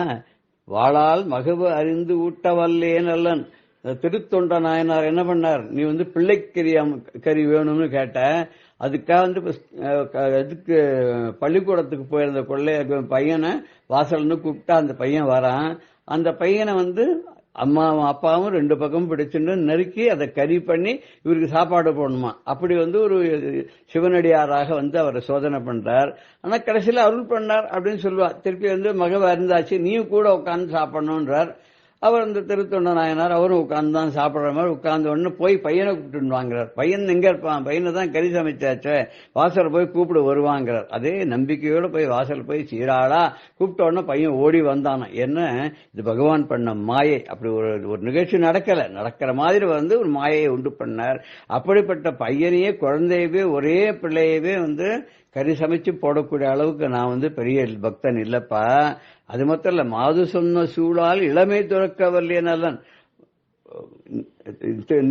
[SPEAKER 4] வாளால் மகவு அறிந்து ஊட்டவல்லே நல்லன். திருத்தொண்ட நாயனார் என்ன பண்ணார், நீ பிள்ளைக்கறி வேணும்னு கேட்ட, அதுக்காக இதுக்கு பள்ளிக்கூடத்துக்கு போயிருந்த பையனை வாசல்னு கூப்பிட்டா அந்த பையன் வரான். அந்த பையனை அம்மாவும் அப்பாவும் ரெண்டு பக்கமும் பிடிச்சுட்டு நறுக்கி அதை கறி பண்ணி இவருக்கு சாப்பாடு போடணுமா. அப்படி ஒரு சிவனடியாராக அவரை சோதனை பண்றார். ஆனா கடைசியில அருள் பண்ணார் அப்படின்னு சொல்லுவா. திருப்பி மகவ இருந்தாச்சு நீயும் கூட உட்காந்து சாப்பிடணும்ன்றார். அவர் திருத்தொண்ட நாயனார் அவரும் உட்கார்ந்து தான் சாப்பிடுற மாதிரி உட்கார்ந்து உடனே போய் பையனை கூப்பிட்டு வாங்குறார். பையன் எங்க இருப்பான், பையனை தான் கறி சமைச்சாச்சே, வாசல் போய் கூப்பிடு வருவாங்கிறார். அதே நம்பிக்கையோட போய் வாசல் போய் சீராளா கூப்பிட்ட உடனே பையன் ஓடி வந்தானா. என்ன இது பகவான் பண்ண மாயை. அப்படி ஒரு நிகழ்ச்சி நடக்கிற மாதிரி ஒரு மாயையை உண்டு பண்ணார். அப்படிப்பட்ட பையனையே குழந்தையவே ஒரே பிள்ளையவே கறி சமைச்சு போடக்கூடிய அளவுக்கு நான் பெரிய பக்தன் இல்லப்பா. அது மட்டும் இல்ல, மாது சொன்ன சூழால் இளமை துறக்கவல்லே நல்லன்.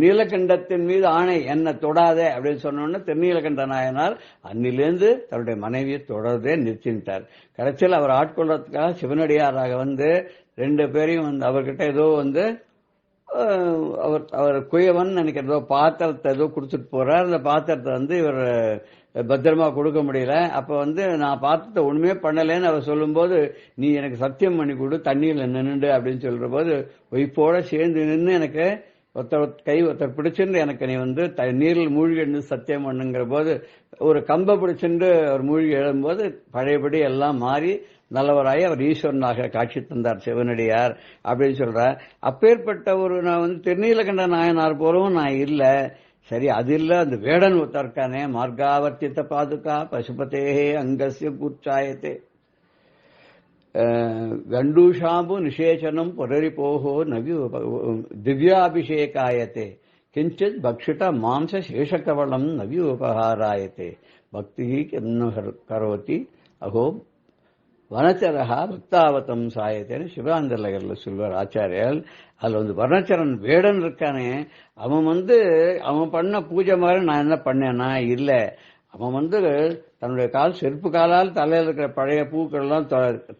[SPEAKER 4] நீலகண்டத்தின் மீது ஆணை என்ன தொடாதே அப்படின்னு சொன்னோன்னு திருநீலகண்ட நாயனார் அன்னிலிருந்து தன்னுடைய மனைவியை தொடர்றதே நிறுத்திட்டார். கடைசியில் அவர் ஆட்கொள்றதுக்காக சிவனடியாராக ரெண்டு பேரையும் அவர்கிட்ட ஏதோ அவர் குயவன் நினைக்கிறதோ பாத்திரத்தை ஏதோ கொடுத்துட்டு போறார். அந்த பாத்திரத்தை இவர் பத்திரமா கொடுக்க முடியல. அப்ப நான் பாத்திரத்தை ஒண்ணுமே பண்ணலன்னு அவர் சொல்லும் போது, நீ எனக்கு சத்தியம் பண்ணி கொடு தண்ணியில நின்னுண்டு அப்படின்னு சொல்ற போது, ஒய்ஃபோட சேர்ந்து நின்று எனக்கு ஒருத்தர் பிடிச்சிருந்து எனக்கு நீ நீரில் மூழ்கி எழுந்து சத்தியம் பண்ணுங்கிற போது, ஒரு கம்பை பிடிச்சிருந்து அவர் மூழ்கி எழும்போது பழையபடி எல்லாம் மாறி நல்லவராய் அவர் ஈஸ்வரனாக காட்சி தந்தார் சிவனடியார் அப்படின்னு சொல்றார். அப்பேற்பட்ட நான் திருநீலகண்ட நாயனார் போலவும் நான் இல்ல. சரி, அது இல்ல, அந்த வேடன் ஒருத்தருக்கானே, மார்காவர்த்தித்த பாதுகா பசுபதேகே அங்கஸ்ய கூர்ச்சாயத்தே கண்டூஷாம்பு நிஷேச்சனம் புரரி போகோ நவி திவ்யாபிஷேகாயத்தே கிஞ்சித் பக்ஷித மாம்ச சேஷகவளம் நவி உபகாராயத்தே பக்தி என்ன கரோதி அகோ வனச்சரகா பக்தாவத்தம் சாயத்தேன்னு சிவாந்தர்ல சொல்வார் ஆச்சாரியர். அதுல வர்ணச்சரன் வேடன் இருக்கானே, அவன் அவன் பண்ண பூஜை மாதிரி நான் என்ன பண்ணேன்னா இல்ல, அவன் தன்னுடைய செருப்பு காலால் தலையில இருக்கிற பழைய பூக்கள் எல்லாம்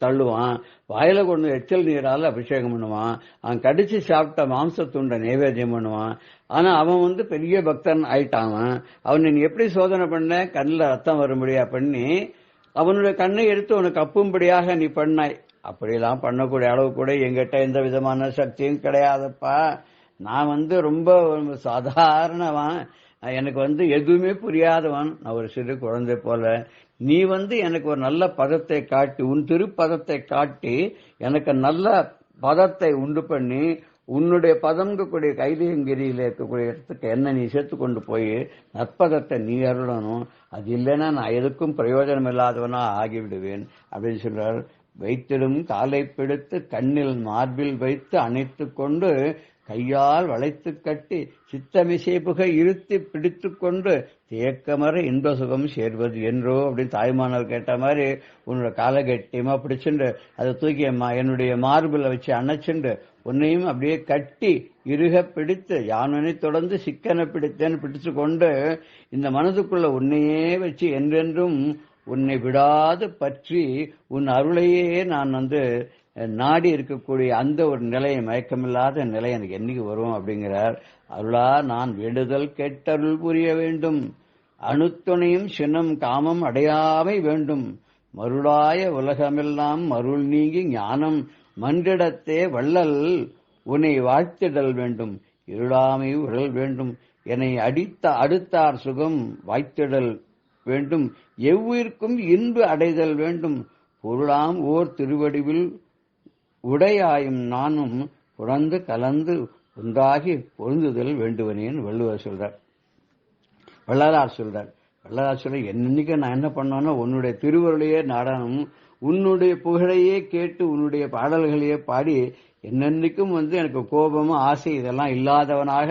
[SPEAKER 4] தள்ளுவான், வாயில கொண்டு எச்சல் நீரால் அபிஷேகம் பண்ணுவான், அவன் கடிச்சு சாப்பிட்ட மாம்சத்துண்ட நைவேத்தியம் பண்ணுவான். ஆனா அவன் பெரிய பக்தன் ஆயிட்டான். அவன் நீ எப்படி சோதனை பண்ண, கண்ணில் ரத்தம் வரும்படியா பண்ணி அவனுடைய கண்ணை எடுத்து உனக்கு அப்பும்படியாக நீ பண்ணாய். அப்படியெல்லாம் பண்ணக்கூடிய அளவு கூட எங்கிட்ட எந்த விதமான சக்தியும் கிடையாதப்பா. நான் ரொம்ப சாதாரணவன், எனக்கு எதுவுமே புரியாதவன், நான் ஒரு சிறு குழந்தை போல. நீ எனக்கு ஒரு நல்ல பதத்தை காட்டி, உன் திருப்பதத்தை காட்டி எனக்கு நல்ல பதத்தை உண்டு பண்ணி உன்னுடைய பதங்கக்கூடிய கைலியங்கிரியில இருக்கக்கூடிய இடத்துக்கு என்ன நீ சேர்த்து கொண்டு போய் நற்பதத்தை நீ அருளணும். அது இல்லைன்னா நான் எதுக்கும் பிரயோஜனம் இல்லாதவனா ஆகிவிடுவேன் அப்படின்னு சொல்றார். வைத்திடும் காலை பிடித்து கண்ணில் மார்பில் வைத்து அணைத்து கொண்டு கையால் வளைத்து கட்டி சித்தமிசைப்புக இருத்தி பிடித்து கொண்டு தேக்கமர இன்ப சுகம் சேர்வது என்றோ அப்படின்னு தாய்மானவர் கேட்ட மாதிரி உன்னோட காலை கட்டியமா பிடிச்சுண்டு அதை தூக்கி என்னுடைய மார்பில் வச்சு அணைச்சுண்டு உன்னையும் அப்படியே கட்டி இறுக பிடித்து யானை தொடர்ந்து சிக்கனை பிடித்தேன்னு பிடிச்சு கொண்டு இந்த மனதுக்குள்ள உன்னையே வச்சு என்றென்றும் உன்னை விடாது பற்றி உன் அருளையே நான் நாடி இருக்கக்கூடிய அந்த ஒரு நிலையை, மயக்கமில்லாத நிலை எனக்கு என்னைக்கு வரும் அப்படிங்கிறார். அருளா நான் வேண்டுதல் கேட்டருள் புரிய வேண்டும், அணுத்துணையும் சினம் காமம் அடையாமை வேண்டும், மருளாய உலகமெல்லாம் மருள் நீங்கி ஞானம் மன்றிடத்தே வள்ளல் உன்னை வாழ்த்திடல் வேண்டும், இருளாமை உடல் வேண்டும், என்னை அடுத்தார் சுகம் வாய்த்திடல் வேண்டும், எவ்வுயிர்க்கும் இன்பு அடைதல் வேண்டும், பொருளாம் ஓர் திருவடிவில் உடையாயும் நானும் புறந்து கலந்து ஒன்றாகி பொருந்துதல் வேண்டுவனேன்னு வள்ளுவர் சொல்றார், வள்ளலார் சொல்றார். வள்ளலார் என்னைக்கு நான் என்ன பண்ணோன்னா உன்னுடைய திருவருளையே நாடனும், உன்னுடைய புகழையே கேட்டு உன்னுடைய பாடல்களையே பாடி என்னென்னைக்கும் எனக்கு கோபமும் ஆசை இதெல்லாம் இல்லாதவனாக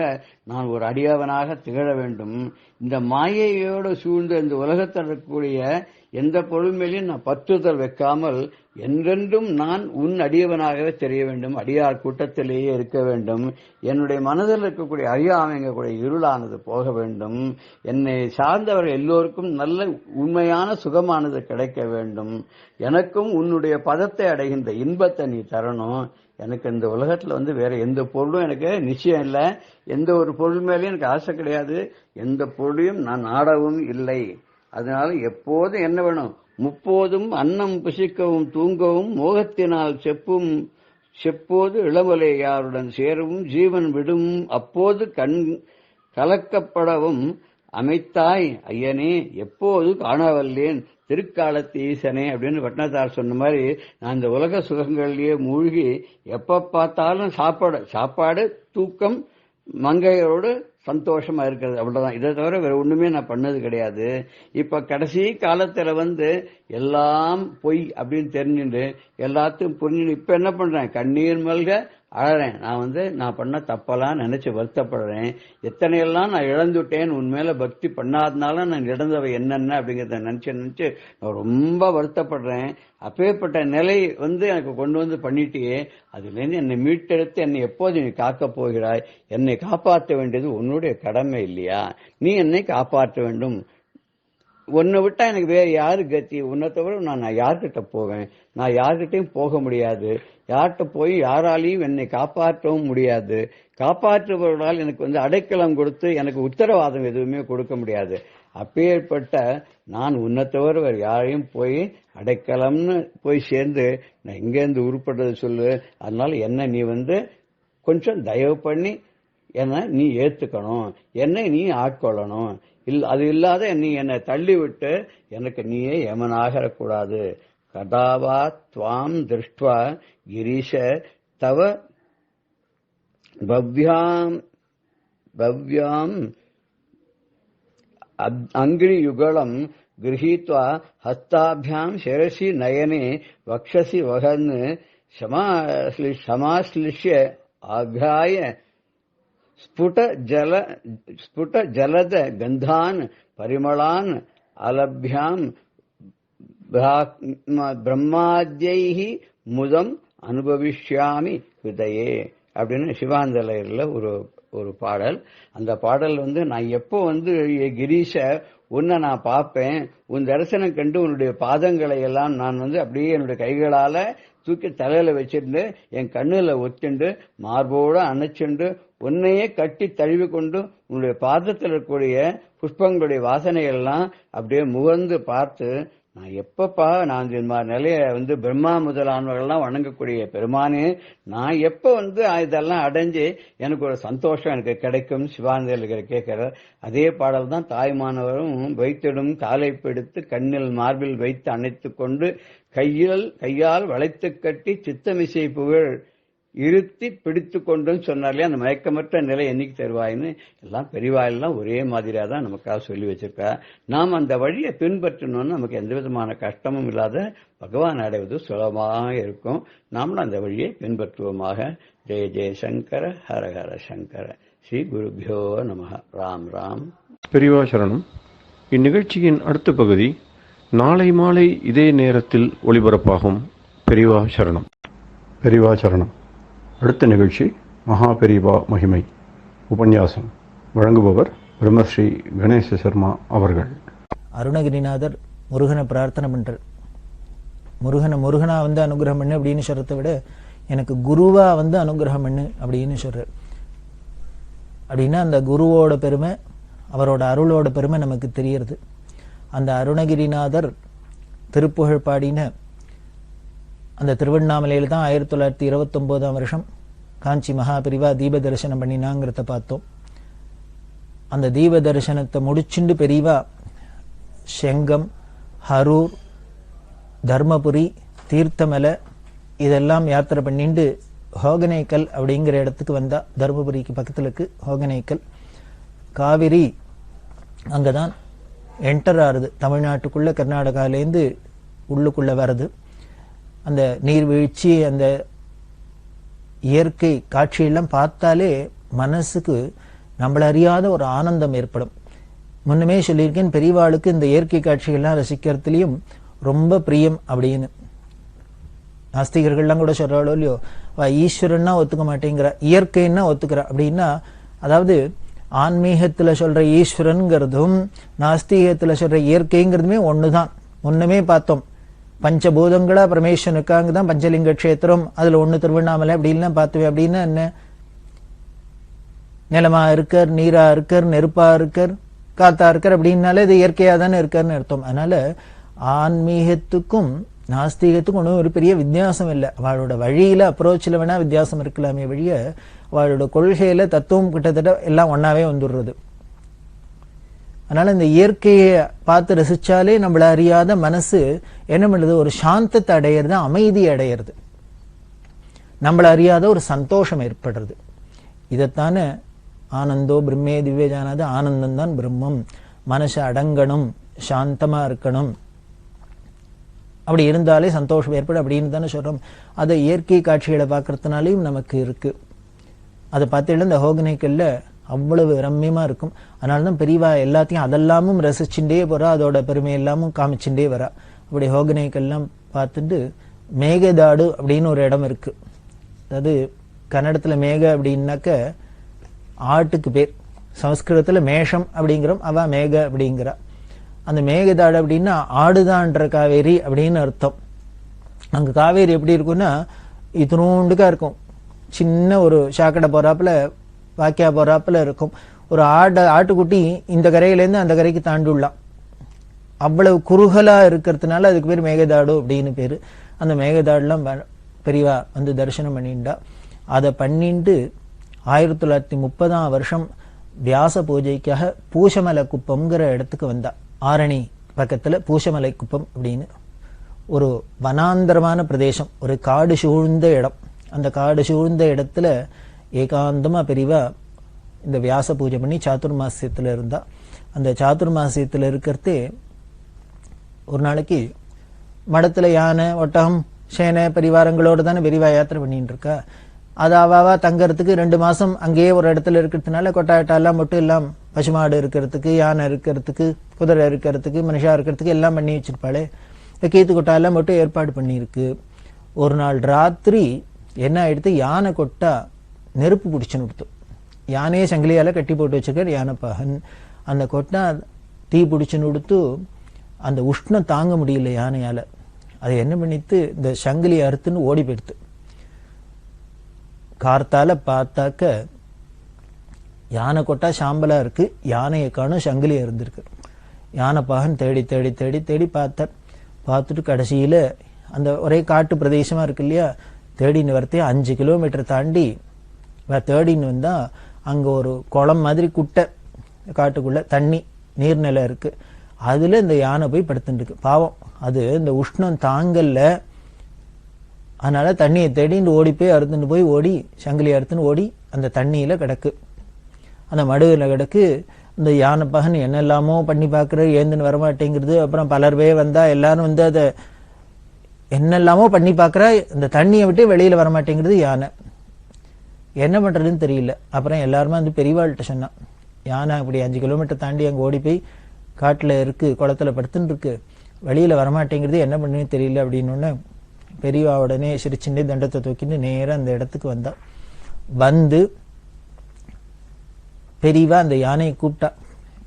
[SPEAKER 4] நான் ஒரு அடியவனாக திகழ வேண்டும். இந்த மாயையோடு சூழ்ந்த இந்த உலகத்தில் இருக்கக்கூடிய எந்த பொருள் மேலேயும் நான் பற்றுதல் வைக்காமல் என்றென்றும் நான் உன் அடியவனாகவே தெரிய வேண்டும், அடியார் கூட்டத்திலேயே இருக்க வேண்டும். என்னுடைய மனதில் இருக்கக்கூடிய அறியாமைங்கக்கூடிய இருளானது போக வேண்டும். என்னை சார்ந்தவர்கள் எல்லோருக்கும் நல்ல உண்மையான சுகமானது கிடைக்க வேண்டும். எனக்கும் உன்னுடைய பதத்தை அடைகின்ற இன்பத்தை நீ தரணும். எனக்கு இந்த உலகத்துல வேற எந்த பொருளும் எனக்கு நிச்சயம் இல்லை, எந்த ஒரு பொருள் மேலேயும் எனக்கு ஆசை கிடையாது, எந்த பொருளையும் நான் நாடவும் இல்லை. அதனால எப்போதும் என்ன வேணும், முப்போதும் அன்னம் புசிக்கவும் தூங்கவும் மோகத்தினால் செப்போது இளவலை யாருடன் சேரவும் ஜீவன் விடும் அப்போது கலக்கப்படவும் அமைத்தாய் ஐயனே எப்போது காணவல்லேன் திருக்காலத்து ஈசனே அப்படின்னு பட்னத்தார் சொன்ன மாதிரி நான் இந்த உலக சுகங்கள்லயே மூழ்கி எப்ப பார்த்தாலும் சாப்பாடு தூக்கம் மங்கையோடு சந்தோஷமா இருக்கிறது, அவ்வளவுதான். இதை தவிர வேற ஒண்ணுமே நான் பண்ணது கிடையாது. இப்ப கடைசி காலத்துல எல்லாம் பொய் அப்படின்னு தெரிஞ்சுட்டு எல்லாத்தையும் புரிஞ்சு இப்ப என்ன பண்றேன், கண்ணீர் மல்க அழறேன். நான் பண்ண தப்பெல்லாம் நினைச்சு வருத்தப்படுறேன். எத்தனையெல்லாம் நான் இழந்துட்டேன், உண்மையில பக்தி பண்ணாதனால நான் இழந்தவை என்னென்ன அப்படிங்கறத நினைச்சு நான் ரொம்ப வருத்தப்படுறேன். அப்பேற்பட்ட நிலை எனக்கு கொண்டு பண்ணிட்டியே, அதுல இருந்து என்னை மீட்டெடுத்து என்னை எப்போது நீ காக்க போகிறாய், என்னை காப்பாற்ற வேண்டியது உன்னுடைய கடமை இல்லையா? நீ என்னை காப்பாற்ற வேண்டும். உன்னை விட்டா எனக்கு வேற யாரு கத்தி? உன்னை தவிர நான் யார்கிட்ட போவேன்? நான் யார்கிட்டையும் போக முடியாது. யார்கிட்ட போய் யாராலையும் என்னை காப்பாற்றவும் முடியாது. காப்பாற்றுபவர்களால் எனக்கு அடைக்கலம் கொடுத்து எனக்கு உத்தரவாதம் எதுவுமே கொடுக்க முடியாது. அப்பேற்பட்ட நான் உன்னை தவிர வேற யாரையும் போய் அடைக்கலம்னு போய் சேர்ந்து நான் எங்கேருந்து உருப்படுறது சொல்லு. அதனால என்ன நீ கொஞ்சம் தயவு பண்ணி என்ன நீ ஏத்துக்கணும், என்னை நீ ஆட்கொள்ளணும். அது இல்லாத நீ என்னை தள்ளிவிட்டு எனக்கு நீயே யமனாகக்கூடாது. கதாவா துவாம் திருஷ்டுவா கிரீஷ தவ பவ்யாம் அங்கிரியுகலம் கிரஹீத்வா ஹஸ்தாபியாம் சிரசி நயனே வக்ஷசி வகன் சமாஸ்லிஷ்ய ஆக்யாய ஸ்புட ஜலத கந்தான் பரிமளான் அலப்யாம் பிரம்மாத்யைஹி முதம் அனுபவிஷ்யாமி ஹிருதயே அப்படின்னு சிவாந்தலையில ஒரு பாடல். அந்த பாடல் நான் எப்போ கிரீஷ உன்னை நான் பார்ப்பேன், உன் தரிசனம் கண்டு உன்னுடைய பாதங்களை எல்லாம் நான் அப்படியே என்னுடைய கைகளால தூக்கி தலையில வச்சிருந்து என் கண்ணுல ஒத்திண்டு மார்போட அணைச்சுண்டு உன்னையே கட்டி தழுவி கொண்டு உன்னுடைய பாதத்தில் இருக்கக்கூடிய புஷ்பங்களுடைய வாசனைகள் எல்லாம் அப்படியே முகர்ந்து பார்த்து நான் எப்பப்பா நான் இந்த மாதிரி நிலைய பிரம்மா முதலானவர்கள்லாம் வணங்கக்கூடிய பெருமானே நான் எப்ப இதெல்லாம் அடைஞ்சு எனக்கு ஒரு சந்தோஷம் எனக்கு கிடைக்கும் சிவானந்தர் கேட்கிறார். அதே பாடல் தான் தாய்மானவரும் வைத்திடும் காலை பிடித்து கண்ணில் மார்பில் வைத்து அணைத்து கொண்டு கையால் வளைத்து கட்டி சித்தமிசை புகழ் இருத்தி பிடித்து கொண்டுன்னு சொன்னாலே அந்த மயக்கமற்ற நிலை என்னைக்கு தருவாயின்னு எல்லாம் பெரியவாயெல்லாம் ஒரே மாதிரியா தான் நமக்காக சொல்லி வச்சிருக்கா. நாம் அந்த வழியை பின்பற்றணும்னு நமக்கு எந்த விதமான கஷ்டமும் இல்லாத பகவான் அடைவது சுலபமாக இருக்கும். நாமளும் அந்த வழியை பின்பற்றுவோமாக. ஜெய ஜெய சங்கர ஹர ஹர சங்கர. ஸ்ரீ குருபியோ நமஹ. ராம் ராம்.
[SPEAKER 1] பெரியவா சரணம். இந்நிகழ்ச்சியின் அடுத்த பகுதி நாளை மாலை இதே நேரத்தில் ஒளிபரப்பாகும். பெரியவா சரணம். பெரியவா சரணம். அடுத்த நிகழ்ச்சி மகா பெரியவா மகிமை உபன்யாசம். வழங்குபவர் பிரம்மஸ்ரீ கணேச சர்மா அவர்கள்.
[SPEAKER 2] அருணகிரிநாதர் முருகனை பிரார்த்தனை பண்றார். முருகனா அனுகிரகம் பண்ணு அப்படின்னு சொல்றதை விட எனக்கு குருவா அனுகிரகம் பண்ணு அப்படின்னு சொல்றார். அப்படின்னா அந்த குருவோட பெருமை, அவரோட அருளோட பெருமை நமக்கு தெரியறது. அந்த அருணகிரிநாதர் திருப்புகழ் பாடின அந்த திருவண்ணாமலையில் தான் 1929ஆம் வருஷம் காஞ்சி மகாபெரிவா தீப தரிசனம் பண்ணினாங்கிறத பார்த்தோம். அந்த தீப தரிசனத்தை முடிச்சுண்டு பெரியவா செங்கம், ஹரூர், தர்மபுரி, தீர்த்தமலை இதெல்லாம் யாத்திரை பண்ணிண்டு ஹோகனேக்கல் அப்படிங்கிற இடத்துக்கு வந்தா. தர்மபுரிக்கு பக்கத்துல இருக்கு ஹோகனேக்கல். காவிரி அங்கதான் என்டர் ஆறுது, தமிழ்நாட்டுக்குள்ள கர்நாடகாலேருந்து உள்ளுக்குள்ள வருது. அந்த நீர்வீழ்ச்சி, அந்த இயற்கை காட்சியெல்லாம் பார்த்தாலே மனசுக்கு நம்மள அறியாத ஒரு ஆனந்தம் ஏற்படும். முன்னமே சொல்லியிருக்கேன், பெரியவாளுக்கு இந்த இயற்கை காட்சிகள்லாம் ரசிக்கிறதுலயும் ரொம்ப பிரியம் அப்படின்னு. நாஸ்திகர்கள்லாம் கூட சொல்றாளோ இல்லையோ, ஈஸ்வரன்னா ஒத்துக்க மாட்டேங்கிற, இயற்கைன்னா ஒத்துக்கிற அப்படின்னா, அதாவது ஆன்மீகத்துல சொல்ற ஈஸ்வரன்கிறதும் நாஸ்திகத்துல சொல்ற இயற்கைங்கிறதுமே ஒண்ணுதான். முன்னமே பார்த்தோம், பஞ்சபூதங்களா பரமேஸ்வரனுக்காக தான் பஞ்சலிங்க கஷேத்திரம், அதுல ஒண்ணு திருவண்ணாமலை அப்படின்லாம் பார்த்துவே. அப்படின்னா என்ன, நிலமா இருக்கார், நீரா இருக்கார், நெருப்பா இருக்கார், காத்தா இருக்கார் அப்படின்னாலே இது இயற்கையா தானே இருக்காருன்னு அர்த்தம். அதனால ஆன்மீகத்துக்கும் நாஸ்திகத்துக்கும் ஒன்றும் ஒரு பெரிய வித்தியாசம் இல்லை. அவளோட வழியில அப்ரோச்சில் வேணா வித்தியாசம் இருக்கலாமே வழிய, அவளோட கொள்கையில தத்துவம் கிட்டத்தட்ட எல்லாம் ஒன்னாவே வந்துடுறது. அதனால இந்த இயற்கையை பார்த்து ரசிச்சாலே நம்மள அறியாத மனசு என்ன பண்ணுது, ஒரு சாந்தத்தை அடையிறது, அமைதி அடையிறது, நம்மள அறியாத ஒரு சந்தோஷம் ஏற்படுறது. இதைத்தானே ஆனந்தோ பிரம்மே திவ்யஜானாது, ஆனந்தம் தான் பிரம்மம், மனசு அடங்கணும், சாந்தமா இருக்கணும், அப்படி இருந்தாலே சந்தோஷம் ஏற்படும் அப்படின்னு தானே சொல்றோம். அதை இயற்கை காட்சிகளை பார்க்கறதுனாலையும் நமக்கு இருக்கு. அதை பார்த்தீங்கன்னா இந்த ஹோகனைக்கல்ல அவ்வளவு ரம்யமா இருக்கும். அதனாலதான் பெரியவா எல்லாத்தையும் அதெல்லாமும் ரசிச்சுட்டே போறா, அதோட பெருமை எல்லாமும் காமிச்சுட்டே வரா. அப்படி ஹோகனைக்கெல்லாம் பார்த்துட்டு மேகதாடு அப்படின்னு ஒரு இடம் இருக்கு. அதாவது கன்னடத்துல மேக அப்படின்னாக்க ஆட்டுக்கு பேர், சமஸ்கிருதத்துல மேஷம் அப்படிங்கிறோம், அவ மேக அப்படிங்கிறா. அந்த மேகதாடு அப்படின்னா ஆடுதான்ற காவேரி அப்படின்னு அர்த்தம். அங்க காவேரி எப்படி இருக்கும்னா இத்தினூண்டுக்கா இருக்கும், சின்ன ஒரு சாக்கடை போறாப்புல, வாக்கியா போறாப்புல இருக்கும். ஒரு ஆட்டுக்குட்டி இந்த கரையிலேருந்து அந்த கரைக்கு தாண்டிடலாம், அவ்வளவு குறுகலா இருக்கிறதுனால அதுக்கு பேர் மேகதாடு அப்படின்னு பேரு. அந்த மேகதாடுலாம் பெரியவா வந்து தரிசனம் பண்ணிண்டா. அதை பண்ணிட்டு 1930 வியாச பூஜைக்காக பூசமலை குப்பம்ங்கிற இடத்துக்கு வந்தா. ஆரணி பக்கத்துல பூசமலை குப்பம் அப்படின்னு ஒரு வனாந்தரமான பிரதேசம், ஒரு காடு சூழ்ந்த இடம். அந்த காடு சூழ்ந்த இடத்துல ஏகாந்தமா பெரியவா இந்த வியாச பூஜை பண்ணி சாதுர்மாசியத்துல இருந்தா. அந்த சாதுர்மாசியத்துல இருக்கிறதே ஒரு நாளைக்கு மடத்துல யானை, ஒட்டகம், சேனை பரிவாரங்களோட தானே பெரியவா யாத்திரை பண்ணிட்டு இருக்கா. அது அவாவா தங்கறதுக்கு 2 மாசம் அங்கேயே ஒரு இடத்துல இருக்கிறதுனால கொட்டாயட்டாலாம் மட்டும் எல்லாம் பசுமாடு இருக்கிறதுக்கு, யானை இருக்கிறதுக்கு, குதிரை இருக்கிறதுக்கு, மனுஷா இருக்கிறதுக்கு எல்லாம் பண்ணி வச்சிருப்பாளே. கீத்து கொட்டாயெல்லாம் மட்டும் ஏற்பாடு பண்ணியிருக்கு. ஒரு நாள் ராத்திரி என்ன ஆயிடுத்து, யானை கொட்டா நெருப்பு பிடிச்சுன்னு கொடுத்து. யானையே சங்கிலியால கட்டி போட்டு வச்சிருக்கார் யானைப்பாகன். அந்த கொட்டா தீ பிடிச்சுன்னு கொடுத்து அந்த உஷ்ணம் தாங்க முடியல யானையால. அது என்ன பண்ணிட்டு இந்த சங்கிலி அறுத்துன்னு ஓடி போயிடுத்து. கார்த்தால பார்த்தாக்க யானை கொட்டா சாம்பலா இருக்கு, யானையை காணும், சங்கிலியா இருந்திருக்கு. யானைப்பாகன் தேடி தேடி தேடி தேடி பார்த்தார். பார்த்துட்டு கடைசியில அந்த ஒரே காட்டு பிரதேசமா இருக்கு இல்லையா, தேடின்னு வரத்தே 5 கிலோமீட்டர் தாண்டி தேடின்னு வந்தா அங்க ஒரு குளம் மாதிரி குட்டை, காட்டுக்குள்ள தண்ணி நீர்நிலை இருக்கு. அதுல இந்த யானை போய் படுத்துட்டு இருக்கு. பாவம், அது இந்த உஷ்ணம் தாங்கல்ல, அதனால தண்ணியை தேடின்னு ஓடி போய் அறுத்துட்டு போய் ஓடி சங்கிலி அறுத்துன்னு ஓடி அந்த தண்ணியில கிடக்கு, அந்த மடுவில் கிடக்கு. இந்த யானைப்பாகன் என்னெல்லாமோ பண்ணி பார்க்குற, ஏந்துன்னு வரமாட்டேங்கிறது. அப்புறம் பலர் பேர் வந்தா எல்லாரும் வந்து அதை என்னெல்லாமோ பண்ணி பார்க்குறா, இந்த தண்ணியை விட்டு வெளியில வரமாட்டேங்கிறது யானை. என்ன பண்றதுன்னு தெரியல. அப்புறம் எல்லாருமே வந்து பெரியவாள்கிட்ட சொன்னான், யானை அப்படி 5 கிலோமீட்டர் தாண்டி அங்கே ஓடி போய் காட்டுல இருக்கு, குளத்துல படுத்துன்னு இருக்கு, வெளியில வரமாட்டேங்கிறது, என்ன பண்ணுன்னு தெரியல அப்படின்னு. பெரியவா உடனே சிரிச்சுட்டு தண்டத்தை தூக்கிட்டு நேரா அந்த இடத்துக்கு வந்தா. வந்து பெரியவா அந்த யானையை கூப்பிட்டா.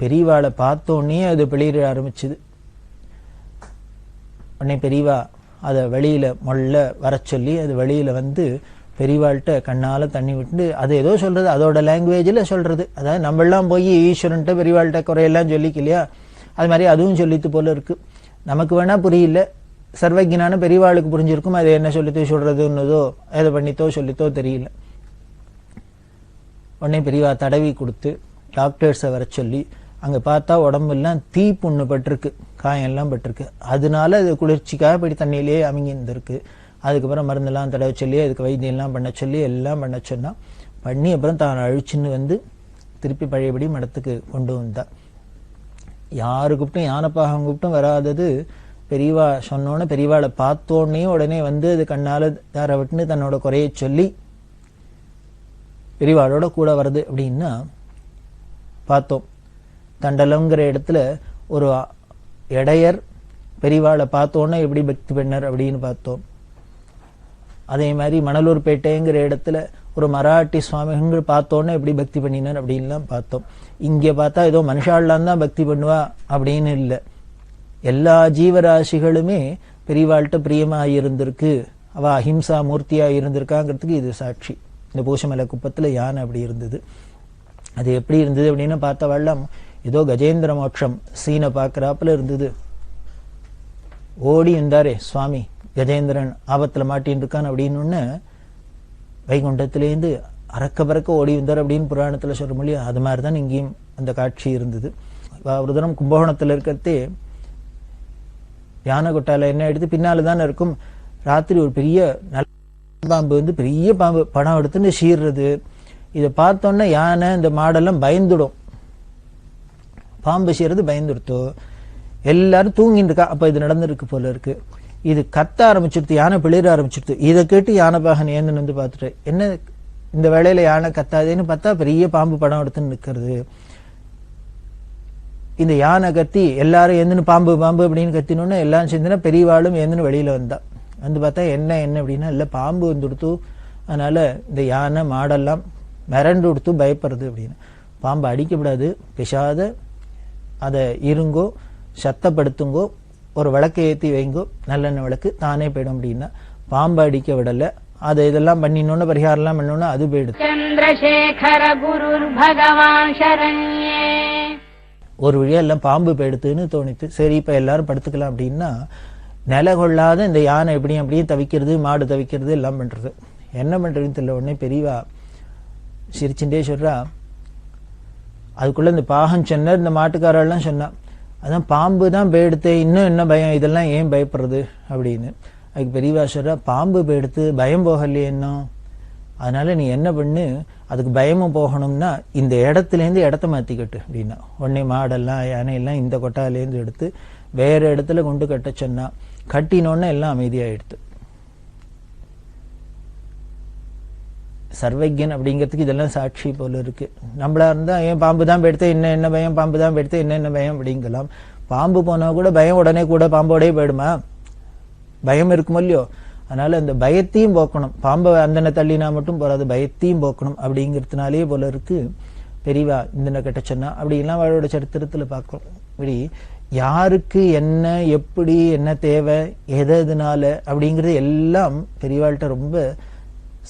[SPEAKER 2] பெரியவாளை பார்த்தோன்னே அது வெளியிட ஆரம்பிச்சுது. உடனே பெரியவா அதை வெளியில மொல்ல வர சொல்லி அது வெளியில வந்து பெரியவாள்கிட்ட கண்ணால தண்ணி விட்டு அது ஏதோ சொல்றது, அதோட லாங்குவேஜில் சொல்றது. அதாவது நம்மளாம் போய் ஈஸ்வரன்ட்ட பெரியவாள்கிட்ட குறையெல்லாம் சொல்லிக்கலையா, அது மாதிரி அதுவும் சொல்லித்து போல இருக்கு. நமக்கு வேணா புரியல, சர்வஜனான பெரியவாளுக்கு புரிஞ்சிருக்கும். அது என்ன சொல்லித்தோ சொல்றதுன்னதோ எதை பண்ணித்தோ சொல்லித்தோ தெரியல. உடனே பெரியவா தடவி கொடுத்து டாக்டர்ஸை வர சொல்லி அங்க பார்த்தா உடம்பெல்லாம் தீ புண்ணு பட்டிருக்கு, காயம் எல்லாம் பட்டிருக்கு. அதனால அது குளிர்ச்சிக்காக இப்படி தண்ணியிலேயே அமைங்கி இருந்திருக்கு. அதுக்கப்புறம் மருந்தெல்லாம் தடவை சொல்லி அதுக்கு வைத்தியம் எல்லாம் பண்ண சொல்லி எல்லாம் பண்ண சொன்னா பண்ணி அப்புறம் தான் அழிச்சுன்னு வந்து திருப்பி பழையபடி மடத்துக்கு கொண்டு வந்தா.
[SPEAKER 5] யாரு கூப்பிட்டும் யானைப்பாகம் கூப்பிட்டும் வராதது பெரியவா சொன்னோன்னு பெரியவாளை பார்த்தோன்னே உடனே வந்து அது கண்ணால தார விட்டுன்னு தன்னோட குறைய சொல்லி பெரியவாளோட கூட வருது அப்படின்னா பார்த்தோம். தண்டலங்கிற இடத்துல ஒரு இடையர் பெரியவாளை பார்த்தோன்னே எப்படி பக்தி பண்ணார் அப்படின்னு பார்த்தோம். அதே மாதிரி மணலூர்பேட்டைங்கிற இடத்துல ஒரு மராட்டி சுவாமிகள் பார்த்தோன்னே எப்படி பக்தி பண்ணினார் அப்படின்லாம் பார்த்தோம். இங்கே பார்த்தா ஏதோ மனுஷாலாம் தான் பக்தி பண்ணுவா அப்படின்னு இல்லை, எல்லா ஜீவராசிகளுமே பெரியவாள்கிட்ட பிரியமாக இருந்திருக்கு, அவ அஹிம்சா மூர்த்தியா இருந்திருக்காங்கிறதுக்கு இது சாட்சி. இந்த பூசமலை குப்பத்தில் யானை அப்படி இருந்தது. அது எப்படி இருந்தது அப்படின்னு பார்த்தவாள்லாம் ஏதோ கஜேந்திர மோட்சம் சீனை பார்க்குறாப்புல இருந்தது. ஓடி இருந்தாரே சுவாமி, கஜேந்திரன் ஆபத்தில் மாட்டின்னு இருக்கான் அப்படின்னு வைகுண்டத்திலேருந்து அறக்க பறக்க ஓடி வந்தார் அப்படின்னு புராணத்தில் சொல்ல முடியும். அது மாதிரி தான் இங்கேயும் அந்த காட்சி இருந்தது. ஒரு தினம் கும்பகோணத்தில் இருக்கிறதே யானை கொட்டால என்ன எடுத்து பின்னால தானே இருக்கும். ராத்திரி ஒரு பெரிய நல்ல பாம்பு வந்து பெரிய பாம்பு படம் எடுத்துன்னு சீர்றது. இதை பார்த்தோன்னா யானை இந்த மாடெல்லாம் பயந்துடும். பாம்பு சீர்றது பயந்துடுத்தோ, எல்லாரும் தூங்கிட்டு இருக்கா. அப்ப இது நடந்திருக்கு போல இருக்கு. இது கத்த ஆரம்பிச்சிருது, யானை பிளிர ஆரம்பிச்சிருது. இதை கேட்டு யானைப்பாகன் ஏந்து வந்து பார்த்துட்டு என்ன இந்த வேளையில யானை கத்தாதேன்னு பார்த்தா பெரிய பாம்பு படம் எடுத்துன்னு நிற்கிறது. இந்த யானை கத்தி எல்லாரும் எந்துன்னு பாம்பு பாம்பு அப்படின்னு கத்தினோன்னா எல்லாரும் சேர்ந்துன்னா பெரியவாளும் எந்துன்னு வெளியில வந்தா. வந்து பார்த்தா என்ன அப்படின்னா இல்லை பாம்பு வந்து கொடுத்து, அதனால இந்த யானை மாடெல்லாம் மிரண்டு கொடுத்து பயப்படுறது அப்படின்னு. பாம்பு அடிக்கப்படாது, பிசாத அதை இருங்கோ, சத்தப்படுத்துங்கோ, ஒரு விளக்கை ஏற்றி வைங்கோ, நல்லெண்ணெய் விளக்கு தானே போயிடும் அப்படின்னா பாம்பு அடிக்க விடலை. அதை இதெல்லாம் பண்ணினோன்னு பரிகாரம்லாம் பண்ணோன்னா அது போயிடுது. சந்திரசேகர குருர் பகவான் சரண்யே. ஒரு வழியா எல்லாம் பாம்பு போயிடுத்துன்னு தோணித்து. சரி இப்ப எல்லாரும் படுத்துக்கலாம் அப்படின்னா நில கொள்ளாத இந்த யானை எப்படியும் அப்படியே தவிக்கிறது, மாடு தவிக்கிறது எல்லாம் பண்றது. என்ன பண்றதுன்னு தெரியல. உடனே பெரியவா சிரிச்சுட்டே சொல்றா, அதுக்குள்ள இந்த பாகம் சொன்னார், இந்த மாட்டுக்காரெல்லாம் சொன்னா, அதான் பாம்பு தான் போயிடுத்து, இன்னும் என்ன பயம், இதெல்லாம் ஏன் பயப்படுறது அப்படின்னு. அதுக்கு பெரியவா சொல்றா, பாம்பு போயிடுத்து பயம் போகலையே இன்னும், அதனால நீ என்ன பண்ணு, அதுக்கு பயமும் போகணும்னா இந்த இடத்துலேருந்து இடத்த மாற்றிக்கட்டு அப்படின்னா. உடனே மாடெல்லாம் யானையெல்லாம் இந்த கொட்டாலேருந்து எடுத்து வேற இடத்துல கொண்டு கட்ட சொன்னா. கட்டினோன்னு எல்லாம் அமைதியாயிடுத்து. சர்வஜன் அப்படிங்கிறதுக்கு இதெல்லாம் சாட்சி போல இருக்கு. நம்மளா இருந்தா ஏன் பாம்பு தான் போயிடுத்து, என்ன பயம், பாம்பு தான் போயிடுத்து என்ன பயம் அப்படிங்கலாம். பாம்பு போனா கூட பயம் உடனே கூட பாம்போடே போயிடுமா, பயம் இருக்குமோ இல்லையோ. அதனால அந்த பயத்தையும் போக்கணும். பாம்பை அந்தனை தள்ளினா மட்டும் போறாது, பயத்தையும் போக்கணும் அப்படிங்கிறதுனாலே போல இருக்கு பெரியவா இந்த கட்ட சொன்னா. அப்படின்லாம் அவளோட சரித்திரத்துல பார்க்கணும். இப்படி யாருக்கு என்ன எப்படி என்ன தேவை எதனால அப்படிங்கிறது எல்லாம் பெரியவாள்கிட்ட ரொம்ப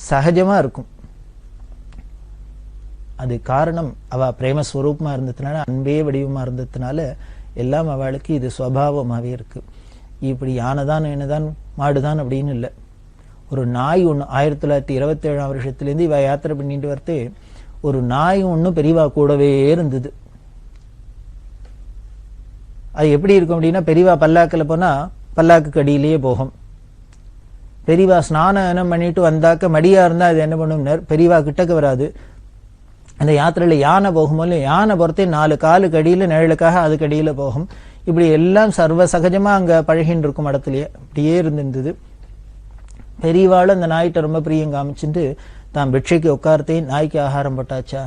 [SPEAKER 5] சகஜமா இருக்கும். அது காரணம் அவ பிரேமஸ்வரூபமா இருந்ததுனால, அன்பே வடிவமா இருந்ததுனால எல்லாம் அவளுக்கு இது சுவாவமாவே இருக்கு. இப்படி யானைதான் என்னதான் மாடுதான் அப்படின்னு இல்லை. ஒரு நாய் ஒண்ணு 1927 வருஷத்துலேருந்து இவ யாத்திரை பண்ணிட்டு வரத்தே ஒரு நாய் ஒண்ணு பெரியவா கூடவே இருந்தது. அது எப்படி இருக்கும் அப்படின்னா, பெரியவா பல்லாக்கில் போனா பல்லாக்கு கடியிலேயே போகும். பெரியவா ஸ்நானம் பண்ணிட்டு வந்தாக்க மடியா இருந்தா அது என்ன பண்ணும், பெரியவா கிட்டக்கு வராது. அந்த யாத்திரையில யானை போகும்போது யானை பொறுத்தே 4 காலு கடியில நிழலுக்காக அது கடியில போகும். இப்படி எல்லாம் சர்வ சகஜமா அங்க பழகின்னு இருக்கும் இடத்துலயே அப்படியே இருந்திருந்தது. பெரியவாள் அந்த நாய்கிட்ட ரொம்ப பிரியம் காமிச்சுட்டு தான் பிட்சைக்கு உட்காரத்தே நாய்க்கு ஆகாரம் போட்டாச்சா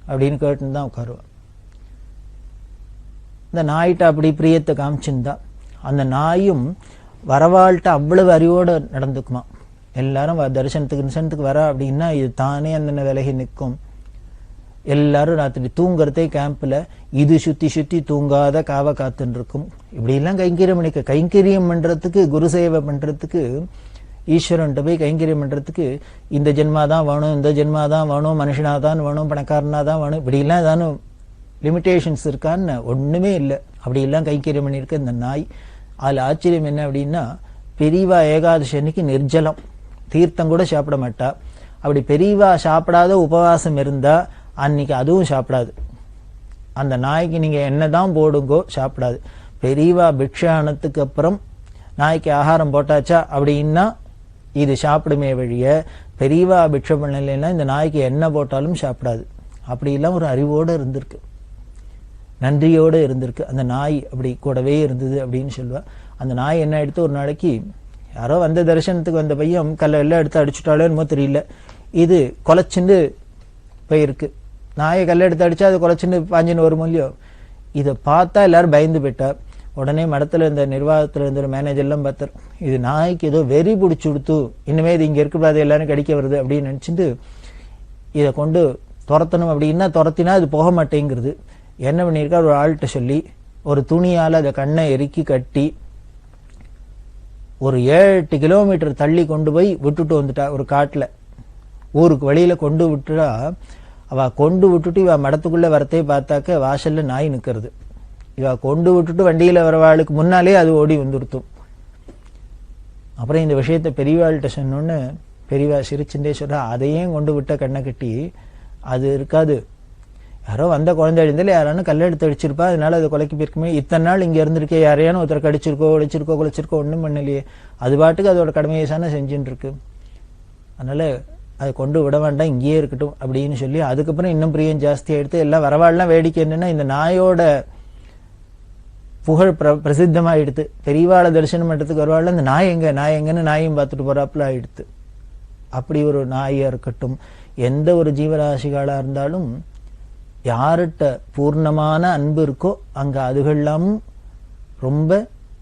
[SPEAKER 5] அப்படின்னு கேட்டுன்னு தான் உட்காருவா. இந்த நாய்கிட்ட அப்படி பிரியத்தை காமிச்சுருந்தா அந்த நாயும் வரவாள்கிட்ட அவ்வளவு அறிவோடு நடந்துக்குமா. எல்லாரும் தரிசனத்துக்கு வரா அப்படின்னா இது தானே அந்த விலகி நிற்கும். எல்லாரும் ராத்திரி தூங்குறதே கேம்ப்ல இது சுத்தி தூங்காத காவ காத்துன்னு இருக்கும். இப்படி எல்லாம் கைங்கரியம் பண்ணிக்க, கைங்கரியம் பண்றதுக்கு குரு சேவை பண்றதுக்கு ஈஸ்வரன்ட்ட போய் கைங்கரியம் பண்றதுக்கு இந்த ஜென்மாதான் வேணும், இந்த ஜென்மாதான் வேணும், மனுஷனாதான் வேணும், பணக்காரனா தான் வேணும், இப்படி எல்லாம் ஏதானும் லிமிட்டேஷன்ஸ் இருக்கான்னு ஒண்ணுமே இல்லை. அப்படி எல்லாம் கைங்கரியம் பண்ணியிருக்க இந்த நாய். அதுல ஆச்சரியம் என்ன அப்படின்னா, பெரியவா ஏகாதசி அன்னைக்கு நிர்ஜலம் தீர்த்தம் கூட சாப்பிட மாட்டா. அப்படி பெரியவா சாப்பிடாத உபவாசம் இருந்தா அன்னைக்கு அதுவும் சாப்பிடாது. அந்த நாய்க்கு நீங்க என்னதான் போடுங்கோ சாப்பிடாது. பெரியவா பிக்ஷானத்துக்கு அப்புறம் நாய்க்கு ஆகாரம் போட்டாச்சா அப்படின்னா இது சாப்பிடுமே வழிய, பெரியவா பிக்ஷ பண்ணலைன்னா இந்த நாய்க்கு என்ன போட்டாலும் சாப்பிடாது. அப்படி எல்லாம் ஒரு அறிவோடு இருந்திருக்கு. நன்றியோடு இருந்திருக்கு. அந்த நாய் அப்படி கூடவே இருந்தது அப்படின்னு சொல்லுவா. அந்த நாய் என்ன எடுத்து ஒரு நாளைக்கு யாரோ வந்த தரிசனத்துக்கு வந்த பையன் கல்ல எல்லாம் எடுத்து அடிச்சுட்டாலோ என்னமோ தெரியல, இது கொலைச்சுண்டு போயிருக்கு. நாயை கல்ல எடுத்து அடிச்சா அது கொலைச்சுண்டு பாஞ்சின்னு வரும் இல்லையோ. இதை பார்த்தா எல்லாரும் பயந்து போயிட்டா. உடனே மடத்துல இருந்த நிர்வாகத்துல இருந்த மேனேஜர்லாம் பார்த்தார், இது நாய்க்கு ஏதோ வெறி பிடிச்சி கொடுத்து இனிமே இது இங்க இருக்கக்கூடாது, எல்லாரும் கடிக்க வருது அப்படின்னு நினைச்சிட்டு இதை கொண்டு துரத்தணும் அப்படின்னா துரத்தினா அது போக மாட்டேங்கிறது. என்ன பண்ணியிருக்கா, ஒரு ஆள்கிட்ட சொல்லி ஒரு துணியால் அதை கண்ணை எரிக்கி கட்டி ஒரு 7-8 கிலோமீட்டர் தள்ளி கொண்டு போய் விட்டுட்டு வந்துட்டா. ஒரு காட்டுல ஊருக்கு வழியில கொண்டு விட்டுட்டா. அவ கொண்டு விட்டுட்டு இவ மடத்துக்குள்ள வரத்தே பார்த்தாக்க வாசல்ல நாய் நிக்கிறது. இவ கொண்டு விட்டுட்டு வண்டியில வரவாளுக்கு முன்னாலே அது ஓடி வந்துடுத்தும். அப்புறம் இந்த விஷயத்த பெரியவாள்கிட்ட சொன்னோன்னு பெரியவா சிரிச்சுட்டே சொல்றா, அதையும் கொண்டு விட்ட கண்ணை கட்டி அது இருக்காது, யாரோ வந்த குழந்தை எழுந்தாலும் யாரானு கல்லெடுத்து அடிச்சிருப்பா, அதனால அது கொலைக்கு போயிருக்குமே. இத்தனை நாள் இங்க இருந்திருக்கே, யாரையானு ஒருத்தர் கடிச்சிருக்கோ ஒழிச்சிருக்கோ குலைச்சிருக்கோ ஒன்றும் பண்ணலையே, அது பாட்டுக்கு அதோட கடமையை தானே செஞ்சுட்டு இருக்கு, அதனால அதை கொண்டு விட வேண்டாம், இங்கேயே இருக்கட்டும் அப்படின்னு சொல்லி அதுக்கப்புறம் இன்னும் பிரியம் ஜாஸ்தியா எடுத்து எல்லாம் வரவாள்லாம். வேடிக்கை என்னன்னா, இந்த நாயோட புகழ் பிரசித்தமாயிடுத்து. பெரியவாளை தரிசனம் பண்றதுக்கு வருவாள், அந்த நாய் எங்கன்னு நாயும் பார்த்துட்டு போறாப்புல ஆயிடுத்து. அப்படி ஒரு நாயா இருக்கட்டும், எந்த ஒரு ஜீவராசிகளா இருந்தாலும் யார்கிட்ட பூர்ணமான அன்பு இருக்கோ அங்க அதுகள்லாம் ரொம்ப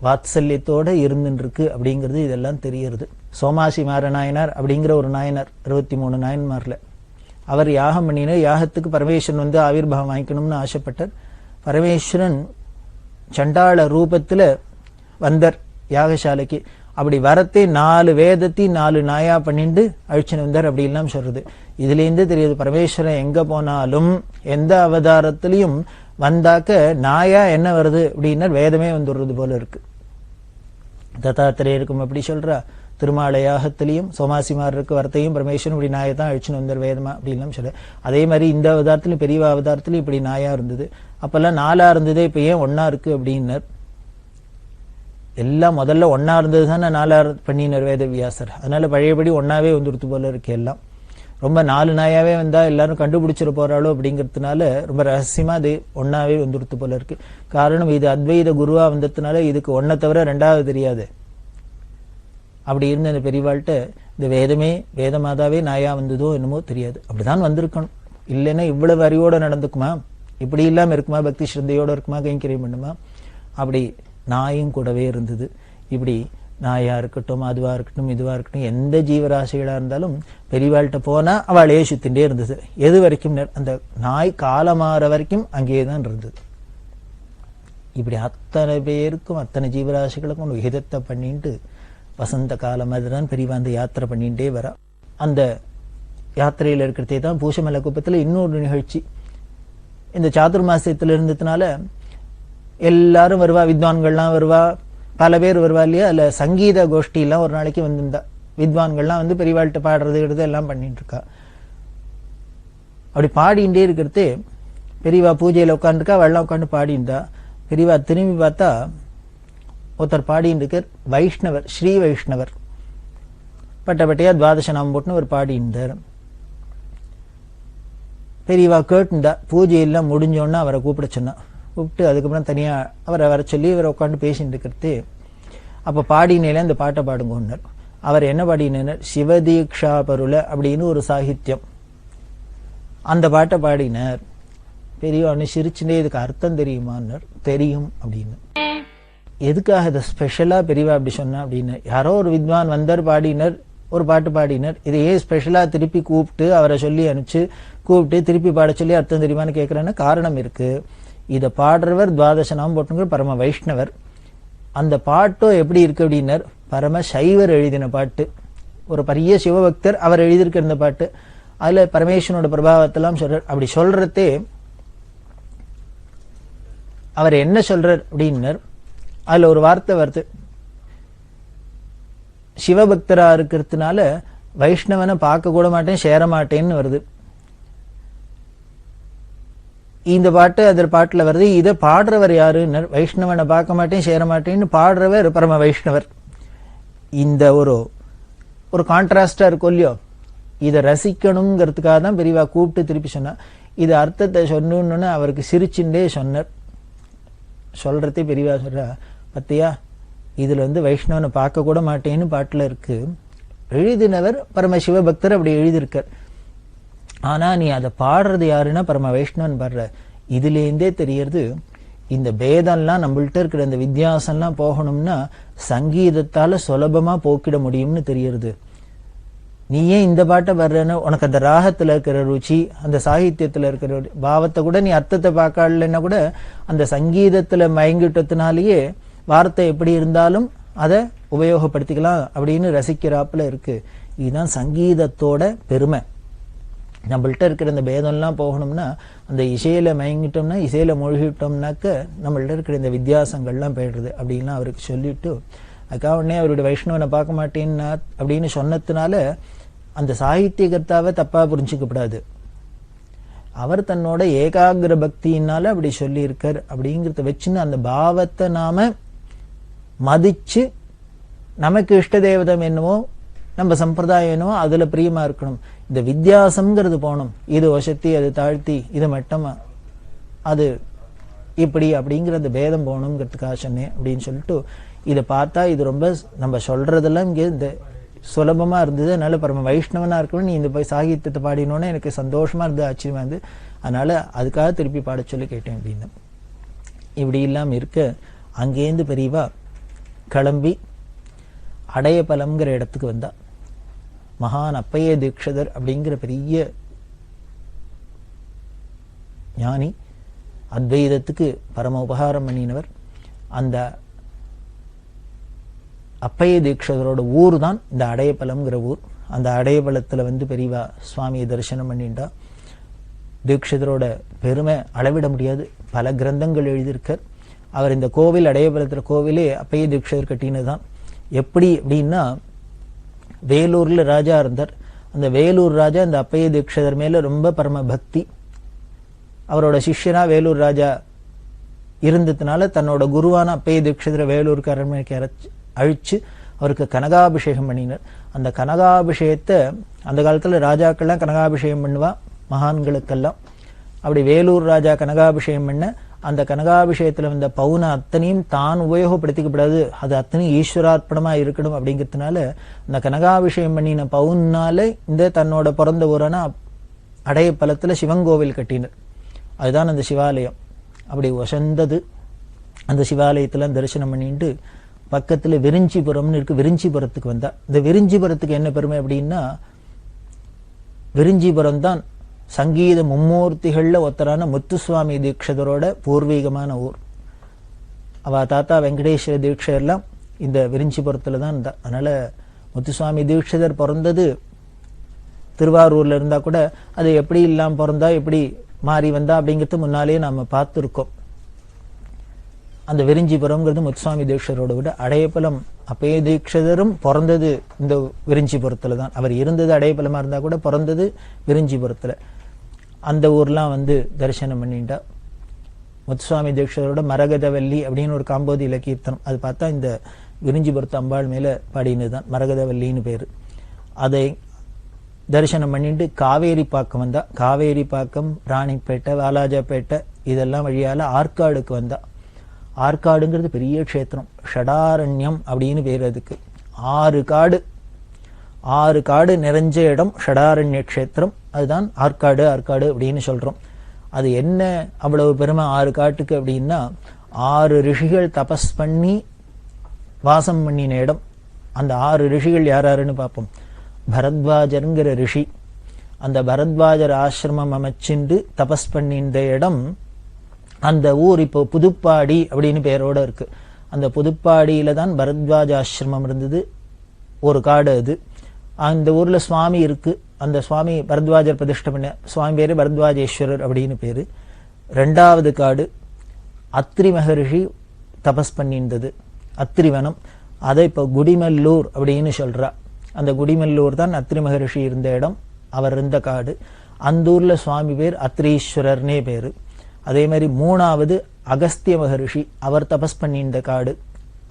[SPEAKER 5] வாத்சல்யத்தோட இருந்துருக்கு அப்படிங்கிறது இதெல்லாம் தெரியுது. சோமாசி மார நாயனார் அப்படிங்கிற ஒரு நாயனார் 63 நாயன்மார்ல அவர் யாகம் பண்ணினார். யாகத்துக்கு பரமேஸ்வரன் வந்து ஆவிர்வாவம் வாங்கிக்கணும்னு ஆசைப்பட்டார். பரமேஸ்வரன் சண்டாள ரூபத்துல வந்தார் யாகசாலைக்கு. அப்படி வரத்தே 4 வேதத்தையும் 4 நாயா பண்ணிட்டு அழிச்சுன்னு வந்தார் அப்படின்லாம் சொல்றது. இதுல இருந்து தெரியுது, பரமேஸ்வரன் எங்க போனாலும் எந்த அவதாரத்திலையும் வந்தாக்க நாயா என்ன வருது அப்படின்னா வேதமே வந்துடுறது போல இருக்கு. தத்தாத்திரேயருக்கும் அப்படி சொல்றா, திருமாலை யாகத்திலையும் சோமாசிமாருக்கு வரத்தையும் பரமேஸ்வரன் இப்படி நாயை தான் அழிச்சுன்னு வந்தார் வேதமா அப்படின்லாம் சொல்ற. அதே மாதிரி இந்த அவதாரத்திலும் பெரிய அவதாரத்திலும் இப்படி நாயா இருந்தது. அப்பெல்லாம் 4ஆ இருந்ததே, இப்ப ஏன் 1ஆ இருக்கு அப்படின்னார். எல்லாம் முதல்ல 1ஆ இருந்தது தானே 4ஆ பண்ணினார் வேதவியாசர். அதனால பழையபடி 1ஆவே வந்துடுத்து போல இருக்கு. எல்லாம் ரொம்ப 4 நாயாவே வந்தா எல்லாரும் கண்டுபிடிச்சிட போறாளோ அப்படிங்கிறதுனால ரொம்ப ரகசியமா அது 1ஆவே வந்துடுத்து போல இருக்கு. காரணம் இது அத்வைத குருவா வந்ததுனால இதுக்கு 1 தவிர 2ஆவது தெரியாது. அப்படி இருந்த இந்த பெரியவாள்கிட்ட இந்த வேதமே வேதமாதாவே நாயா வந்ததோ என்னமோ தெரியாது. அப்படிதான் வந்திருக்கணும், இல்லைன்னா இவ்வளவு அறிவோட நடந்துக்குமா, இப்படி இல்லாம இருக்குமா, பக்தி ஸ்ரத்தையோட இருக்குமா, கைங்கரியம் பண்ணுமா. அப்படி நாயும் கூடவே இருந்தது. இப்படி நாயா இருக்கட்டும், அதுவா இருக்கட்டும், இதுவா இருக்கட்டும், எந்த ஜீவராசிகளா இருந்தாலும் பெரியவாள்கிட்ட போனா அவளையே சுத்தின்றே இருந்தது. எது வரைக்கும்? அந்த நாய் காலமாற வரைக்கும் அங்கேயேதான் இருந்தது. இப்படி அத்தனை பேருக்கும் அத்தனை ஜீவராசிகளுக்கும் ஒரு ஹிதத்தை பண்ணிட்டு வசந்த காலம் அதுதான் பெரியவா அந்த யாத்திரை பண்ணிட்டே வரா. அந்த யாத்திரையில இருக்கிறதே தான் பூசமலை குப்பத்துல இன்னொரு நிகழ்ச்சி. இந்த சாதுர்மாசியத்துல இருந்ததுனால எல்லாரும் வருவா, வித்வான்கள்லாம் வருவா, பல பேர் வருவா இல்லையா. அதுல சங்கீத கோஷ்டி எல்லாம் ஒரு நாளைக்கு வந்திருந்தா. வித்வான்கள்லாம் வந்து பெரியவாள்கிட்ட பாடுறது எல்லாம் பண்ணிட்டு இருக்கா. அப்படி பாடிண்டே இருக்கிறது பெரியவா பூஜையில உட்காந்துருக்கா, வெள்ளம் உட்காந்து பாடிண்டா. பெரியவா திரும்பி பார்த்தா ஒருத்தர் பாடின்னு இருக்கார், வைஷ்ணவர், ஸ்ரீ வைஷ்ணவர், பட்டப்பட்டையா துவாதச நாமம் போட்டுன்னு ஒரு பாடிந்தார். பெரியவா கேட்டுண்டா. பூஜை எல்லாம் முடிஞ்சோன்னா அவரை கூப்பிட சொன்னா. கூப்பிட்டு அதுக்கப்புறம் தனியா அவரை வர சொல்லி இவரை உட்காந்து பேசிட்டு இருக்கிறது. அப்ப பாடினேல அந்த பாட்டை பாடுங்கன்னார். அவர் என்ன பாடினார்? சிவதீக்ஷா பருல அப்படின்னு ஒரு சாகித்யம், அந்த பாட்டை பாடினார். பெரியவா சிரிச்சுட்டே, இதுக்கு அர்த்தம் தெரியுமான்னார். தெரியும் அப்படின்னு. எதுக்காக இதை ஸ்பெஷலா பெரியவா அப்படி சொன்னா அப்படின்னு, யாரோ ஒரு வித்வான் வந்தார், பாடினர், ஒரு பாட்டு பாடினர், இதையே ஸ்பெஷலா திருப்பி கூப்பிட்டு அவரை சொல்லி அனுப்பிச்சு கூப்பிட்டு திருப்பி பாட சொல்லி அர்த்தம் தெரியுமான்னு கேட்கிறேன்னு காரணம் இருக்கு. இதை பாடுறவர் துவாதச நாமம் போட்டுங்கிற பரம வைஷ்ணவர். அந்த பாட்டோ எப்படி இருக்கு அப்படின்னார், பரம சைவர் எழுதின பாட்டு, ஒரு பெரிய சிவபக்தர் அவர் எழுதியிருக்க இந்த பாட்டு. அதுல பரமேஸ்வரனோட பிரபாவத்தெல்லாம் சொல்றார். அப்படி சொல்றதே அவர் என்ன சொல்றார் அப்படின்னார், அதுல ஒரு வார்த்தை வருது, சிவபக்தரா இருக்கிறதுனால வைஷ்ணவனை பார்க்க கூட மாட்டேன், சேர மாட்டேன்னு வருது. இந்த பாட்டு அதில் பாட்டுல வருது. இதை பாடுறவர் யாருன்னு, வைஷ்ணவனை பார்க்க மாட்டேன் சேர மாட்டேன்னு பாடுறவர் பரம வைஷ்ணவர். இந்த ஒரு கான்ட்ராஸ்டா இருக்கும் இல்லையோ, இதை ரசிக்கணுங்கிறதுக்காக தான் பெரியவா கூப்பிட்டு திருப்பி சொன்னா. இது அர்த்தத்தை சொன்னோன்னு அவருக்கு சிரிச்சுட்டே சொன்னார். சொல்றதே பெரியவா சொல்றா, பத்தியா இதுல வைஷ்ணவனை பார்க்க கூட மாட்டேன்னு பாட்டுல இருக்கு. எழுதினவர் பரம சிவபக்தர் அப்படி எழுதியிருக்கார். ஆனா நீ அதை பாடுறது யாருன்னா பரம வைஷ்ணவன் பாடுற. இதுலேருந்தே தெரியறது இந்த பேதம்லாம் நம்மள்ட்ட இருக்கிற இந்த வித்தியாசம்லாம் போகணும்னா சங்கீதத்தால சுலபமா போக்கிட முடியும்னு தெரியறது. நீ ஏன் இந்த பாட்டை வர்றன்னு உனக்கு அந்த ராகத்துல இருக்கிற ருச்சி, அந்த சாகித்யத்துல இருக்கிற பாவத்தை கூட நீ அர்த்தத்தை பார்க்கலன்னா கூட அந்த சங்கீதத்துல மயங்கிட்டதுனாலேயே வார்த்தை எப்படி இருந்தாலும் அதை உபயோகப்படுத்திக்கலாம் அப்படின்னு ரசிக்கிறாப்புல இருக்கு. இதுதான் சங்கீதத்தோட பெருமை. நம்மள்ட்ட இருக்கிற இந்த பேதம்லாம் போகணும்னா அந்த இசையில மயங்கிட்டோம்னா, இசையில மூழ்கிட்டோம்னாக்க நம்மள்ட்ட இருக்கிற இந்த வித்தியாசங்கள்லாம் போயிடுறது அப்படின்லாம் அவருக்கு சொல்லிட்டு, அதுக்காக உடனே அவருடைய வைஷ்ணவனை பார்க்க மாட்டேன்னா அப்படின்னு சொன்னதுனால அந்த சாகித்யகர்த்தாவை தப்பா புரிஞ்சுக்கப்படாது. அவர் தன்னோட ஏகாகிர பக்தியினால அப்படி சொல்லி இருக்கார் அப்படிங்கிறத வச்சுன்னு அந்த பாவத்தை நாம மதிச்சு நமக்கு இஷ்ட தேவதம் என்னவோ நம்ம சம்பிரதாயம் என்னவோ அதுல பிரியமா இருக்கணும். இந்த வித்தியாசம்ங்கிறது போகணும். இது வசத்தி, அது தாழ்த்தி, இது மட்டமா, அது இப்படி அப்படிங்கிற அந்த பேதம் போகணுங்கிறதுக்காக சொன்னேன் அப்படின்னு சொல்லிட்டு இதை பார்த்தா இது ரொம்ப நம்ம சொல்றதெல்லாம் இங்கே இந்த சுலபமா இருந்தது. அதனால பரம வைஷ்ணவனா இருக்கணும், நீ இந்த போய் சாகித்யத்தை பாடினோன்னு எனக்கு சந்தோஷமா இருந்தது, ஆச்சரியமா இருந்து, அதனால அதுக்காக திருப்பி பாட சொல்லி கேட்டேன் அப்படின்னு. இப்படி இல்லாம இருக்க அங்கேருந்து பெரியவா கிளம்பி அடையபலம்ங்கிற இடத்துக்கு வந்தா. மகான் அப்பைய தீட்சிதர் அப்படிங்கிற பெரிய ஞானி, அத்வைதத்துக்கு பரம உபகாரம் பண்ணினவர். அந்த அப்பைய தீட்சிதரோட ஊர் தான் இந்த அடையபலம்ங்கிற ஊர். அந்த அடையபலத்துல பெரியவா சுவாமியை தரிசனம் பண்ணிட்டா. தீட்சிதரோட பெருமை அளவிட முடியாது. பல கிரந்தங்கள் எழுதியிருக்கார். அவர் இந்த கோவில் அடையபலத்துல கோவிலே அப்பைய தீட்சிதர் கட்டினதுதான். எப்படி அப்படின்னா, வேலூர்ல ராஜா இருந்தார். அந்த வேலூர் ராஜா இந்த அப்பைய தீட்சிதர் மேல ரொம்ப பரம பக்தி. அவரோட சிஷ்யனா வேலூர் ராஜா இருந்ததுனால தன்னோட குருவான அப்பைய தீட்சிதரை வேலூருக்கு அரண்மனைக்கு அழிச்சு அவருக்கு கனகாபிஷேகம் பண்ணினார். அந்த கனகாபிஷேகத்தை அந்த காலத்துல ராஜாக்கள்லாம் கனகாபிஷேகம் பண்ணுவா மகான்களுக்கெல்லாம். அப்படி வேலூர் ராஜா கனகாபிஷேகம் பண்ண அந்த கனகாபிஷேகத்துல வந்த பவுனை அத்தனையும் தான் உபயோகப்படுத்திக்கப்படாது, அது அத்தனையும் ஈஸ்வரார்ப்பணமா இருக்கணும் அப்படிங்கிறதுனால அந்த கனகாபிஷேகம் பண்ணின பவுனால இந்த தன்னோட பிறந்த ஊரான அடையபலத்துல சிவங்கோவில் கட்டினர். அதுதான் அந்த சிவாலயம். அப்படி வசந்தது. அந்த சிவாலயத்துல தரிசனம் பண்ணிட்டு பக்கத்துல விரிஞ்சிபுரம்னு இருக்கு, விரிஞ்சிபுரத்துக்கு வந்தா. இந்த விரிஞ்சிபுரத்துக்கு என்ன பெருமை அப்படின்னா, விரிஞ்சிபுரம் தான் சங்கீத மும்மூர்த்திகள்ல ஒருத்தரான முத்துசுவாமி தீட்சிதரோட பூர்வீகமான ஊர். அவ தாத்தா வெங்கடேஸ்வர தீட்சிதர்லாம் இந்த விரிஞ்சிபுரத்துல தான் இருந்தா. அதனால முத்துசுவாமி தீட்சிதர் பிறந்தது திருவாரூர்ல இருந்தா கூட அது எப்படி இல்லாம பிறந்தா எப்படி மாறி வந்தா அப்படிங்கிறது முன்னாலேயே நாம பார்த்துருக்கோம். அந்த விரிஞ்சிபுரம்ங்கிறது முத்துசுவாமி தீட்சிதரோட விட அடையபலம் அப்பைய தீட்சிதரும் பிறந்தது இந்த விரிஞ்சிபுரத்துல தான். அவர் இருந்தது அடையபலமா இருந்தா கூட பிறந்தது விரிஞ்சிபுரத்துல. அந்த ஊர்லாம் தரிசனம் பண்ணிட்டா. முத்துசுவாமி தீட்சிதரோட மரகதவல்லி அப்படின்னு ஒரு காம்போதி இலக்கீர்த்தனம், அது பார்த்தா இந்த விரிஞ்சிபுரத்து அம்பாள் மேல பாடினதுதான் மரகதவல்லின்னு பேரு. அதை தரிசனம் பண்ணிட்டு காவேரி பாக்கம் வந்தா. காவேரி பாக்கம், ராணிப்பேட்டை, வாலாஜாப்பேட்டை இதெல்லாம் வழியால ஆற்காடுக்கு வந்தா. ஆற்காடுங்கிறது பெரிய க்ஷேத்திரம், ஷடாரண்யம் அப்படின்னு பேர் அதுக்கு. 6 காடு நிறைஞ்ச இடம் ஷடாரண்ய க்ஷேத்திரம். அதுதான் ஆற்காடு. ஆற்காடு அப்படின்னு சொல்றோம். அது என்ன அவ்வளவு பெருமை 6 காட்டுக்கு அப்படின்னா, 6 ரிஷிகள் தபஸ் பண்ணி வாசம் பண்ணின இடம். அந்த 6 ரிஷிகள் யாராருன்னு பார்ப்போம். பரத்வாஜருங்கிற ரிஷி, அந்த பரத்வாஜர் ஆசிரமம் அமைச்சிண்டு தபஸ் பண்ணின்ற இடம் அந்த ஊர் இப்போ புதுப்பாடி அப்படின்னு பேரோட இருக்கு. அந்த புதுப்பாடியில தான் பரத்வாஜ ஆசிரமம் இருந்தது. ஒரு காடு அது. அந்த ஊர்ல சுவாமி இருக்கு. அந்த சுவாமி பரத்வாஜர் பிரதிஷ்டை பண்ண சுவாமி பேரு பரத்வாஜேஸ்வரர் அப்படின்னு பேரு. 2வது காடு அத்ரி மகரிஷி தபஸ் பண்ணியிருந்தது, அத்ரிவனம். அதை இப்போ குடிமல்லூர் அப்படின்னு சொல்றா. அந்த குடிமல்லூர் தான் அத்ரி மகரிஷி இருந்த இடம், அவர் இருந்த காடு. அந்த ஊர்ல சுவாமி பேர் அத்ரீஸ்வரர்னே பேரு. அதே மாதிரி 3வது அகஸ்திய மகரிஷி, அவர் தபஸ் பண்ணியிருந்த காடு.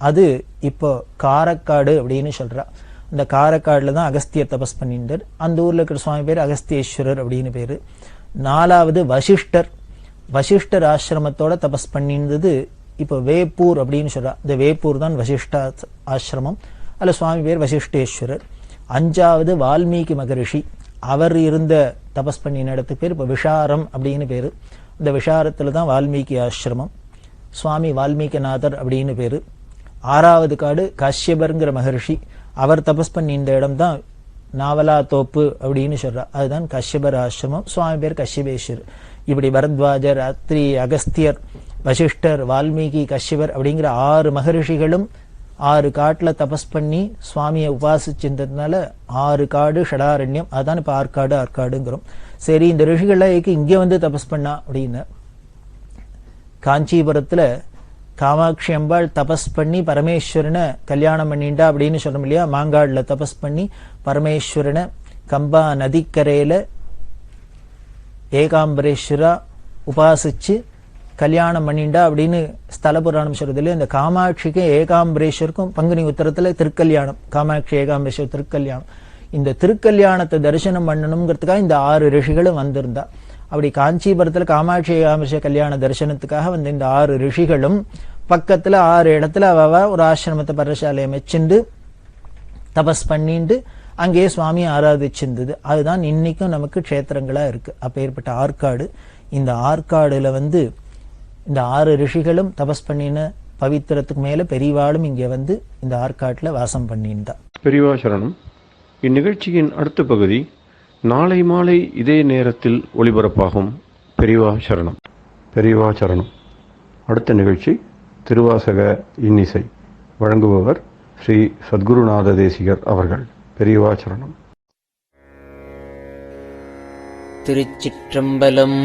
[SPEAKER 5] அது இப்போ காரக்காடு அப்படின்னு சொல்றா. அந்த காரக்காடுல தான் அகஸ்தியர் தபஸ் பண்ணியிருந்தார். அந்த ஊர்ல இருக்கிற சுவாமி பேர் அகஸ்தியேஸ்வரர் அப்படின்னு பேரு. 4வது வசிஷ்டர். வசிஷ்டர் ஆசிரமத்தோட தபஸ் பண்ணியிருந்தது இப்போ வேப்பூர் அப்படின்னு சொல்றா, இந்த வேப்பூர் தான் வசிஷ்ட ஆசிரமம். அதுல சுவாமி பேர் வசிஷ்டேஸ்வரர். 5வது வால்மீகி மகரிஷி, அவர் இருந்த தபஸ் பண்ணின இடத்துக்கு பேர் இப்போ விஷாரம் அப்படின்னு பேரு. இந்த விஷாரத்துல தான் வால்மீகி ஆசிரமம். சுவாமி வால்மீகிநாதர் அப்படின்னு பேரு. 6வது காடு காஷ்யபர்ங்கிற மகரிஷி, அவர் தபஸ் பண்ணி இந்த இடம் தான் நாவலா தோப்பு அப்படின்னு சொல்றா, அதுதான் கஷ்யபர் ஆசிரமம். சுவாமி பேர் கஷ்யபேஸ்வர். இப்படி பரத்வாஜர், அத்ரி, அகஸ்தியர், வசிஷ்டர், வால்மீகி, கஷ்யபர் அப்படிங்கிற 6 மகரிஷிகளும் 6 காட்டுல தபஸ் பண்ணி சுவாமியை உபாசிச்சிருந்ததுனால 6 காடு ஷடாரண்யம். அதான் இப்ப ஆற்காடுங்கிறோம். சரி, இந்த ரிஷிகள்லாம் இங்க வந்து தபஸ் பண்ணா அப்படின்னு, காஞ்சிபுரத்துல காமாட்சி அம்பாள் தபஸ் பண்ணி பரமேஸ்வரனை கல்யாணம் பண்ணிண்டா அப்படின்னு சொல்றோம் இல்லையா. மாங்காடுல தபஸ் பண்ணி பரமேஸ்வரனை கம்பா நதிக்கரையில ஏகாம்பரேஸ்வரா உபாசிச்சு கல்யாணம் பண்ணிண்டா அப்படின்னு ஸ்தல புராணம் சொல்றது இல்லையா. இந்த காமாட்சிக்கும் ஏகாம்பரேஸ்வருக்கும் பங்குனி உத்தரத்துல திருக்கல்யாணம், காமாட்சி ஏகாம்பரேஸ்வர் திருக்கல்யாணம். இந்த திருக்கல்யாணத்தை தரிசனம் பண்ணணுங்கிறதுக்காக இந்த 6 ரிஷிகளும் வந்திருந்தா. அப்படி காஞ்சிபுரத்துல காமாட்சி ஏகாம்பரேஸ்வர கல்யாண தரிசனத்துக்காக வந்து இந்த 6 ரிஷிகளும் பக்கத்துல 6 இடத்துல அவ ஒரு ஆசிரமத்தை பரசாலையை மெச்சுண்டு தபஸ் பண்ணிண்டு அங்கேயே சுவாமியை ஆராதிச்சிருந்தது. அதுதான் இன்னைக்கும் நமக்கு க்ஷேத்திரங்களா இருக்கு. அப்பேற்பட்ட ஆற்காடு. இந்த ஆற்காடுல வந்து இந்த 6 ரிஷிகளும் தபஸ் பண்ணின பவித்திரத்துக்கு மேல பெரியவாளும் இங்க வந்து இந்த ஆற்காட்டுல வாசம் பண்ணியிருந்தா.
[SPEAKER 1] பெரியவா சரணம். இந்நிகழ்ச்சியின் அடுத்த பகுதி நாளை மாலை இதே நேரத்தில் ஒளிபரப்பாகும். பெரியவா சரணம். பெரியவா சரணம். அடுத்த நிகழ்ச்சி திருவாசக இன்னிசை. வழங்குபவர் ஸ்ரீ சத்குருநாத தேசிகர் அவர்கள். பெரியவா சரணம்.
[SPEAKER 6] திருச்சிற்றம்பலம்.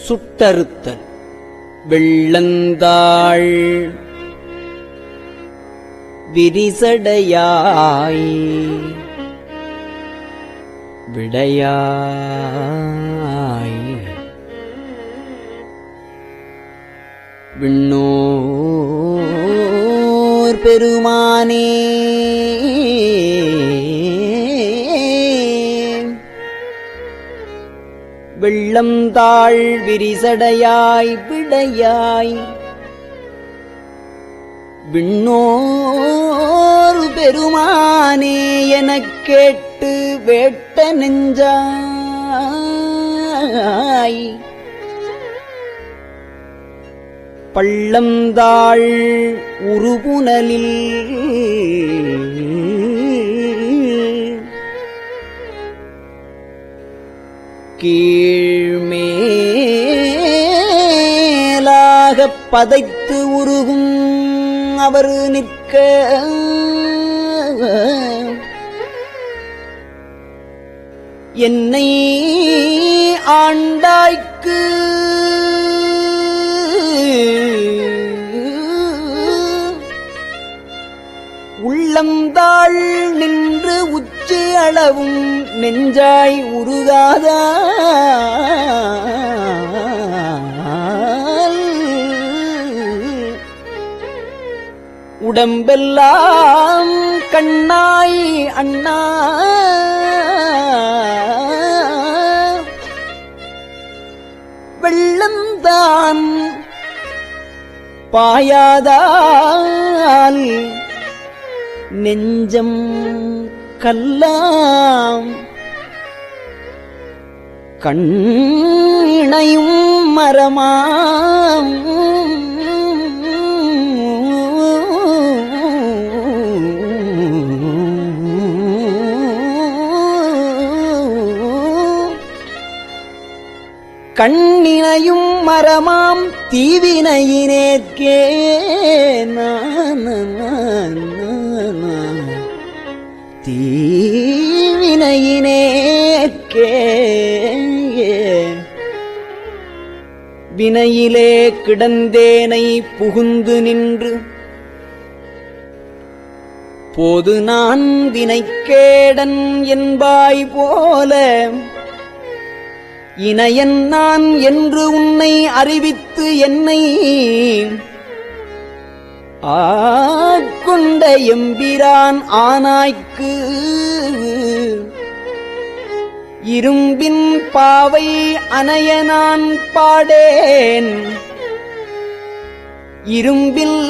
[SPEAKER 6] சுட்டறுத்தல் வெள்ளந்தாள் விரிசடையாய் விடையாய் விண்ணோர் பெருமானே வெள்ளந்தாள் விரிசடையாய் விடையாய் விண்ணோர் பெருமானே எனக் கேட்டு வேட்ட நெஞ்சாய் பள்ளந்தாள் உருபுனலில் கீழ்மேலாகப் பதைத்து உருகும் அவர் நிற்க என்னை ஆண்டாய்க்கு உள்ளந்தாள் நின்று உச்சி அளவும் நெஞ்சாய் உருகாதா உடம்பெல்லாம் கண்ணாய் அண்ணா வெள்ளந்தான் பாயாதால் நெஞ்சம் கல்லாம் கண்ணையும் மரமாம் கண்ணினையும் மரமாம் தீவினையினேற்கே தீவினையினேற்கே வினையிலே கிடந்தேனை புகுந்து நின்று போது நான் வினைக்கேடன் என்பாய் போல இணையன் நான் என்று உன்னை அறிவித்து என்னை ஆட்கொண்ட எம்பிரான் ஆனாய்க்கு இரும்பின் பாவை அணைய நான் பாடேன் இரும்பில்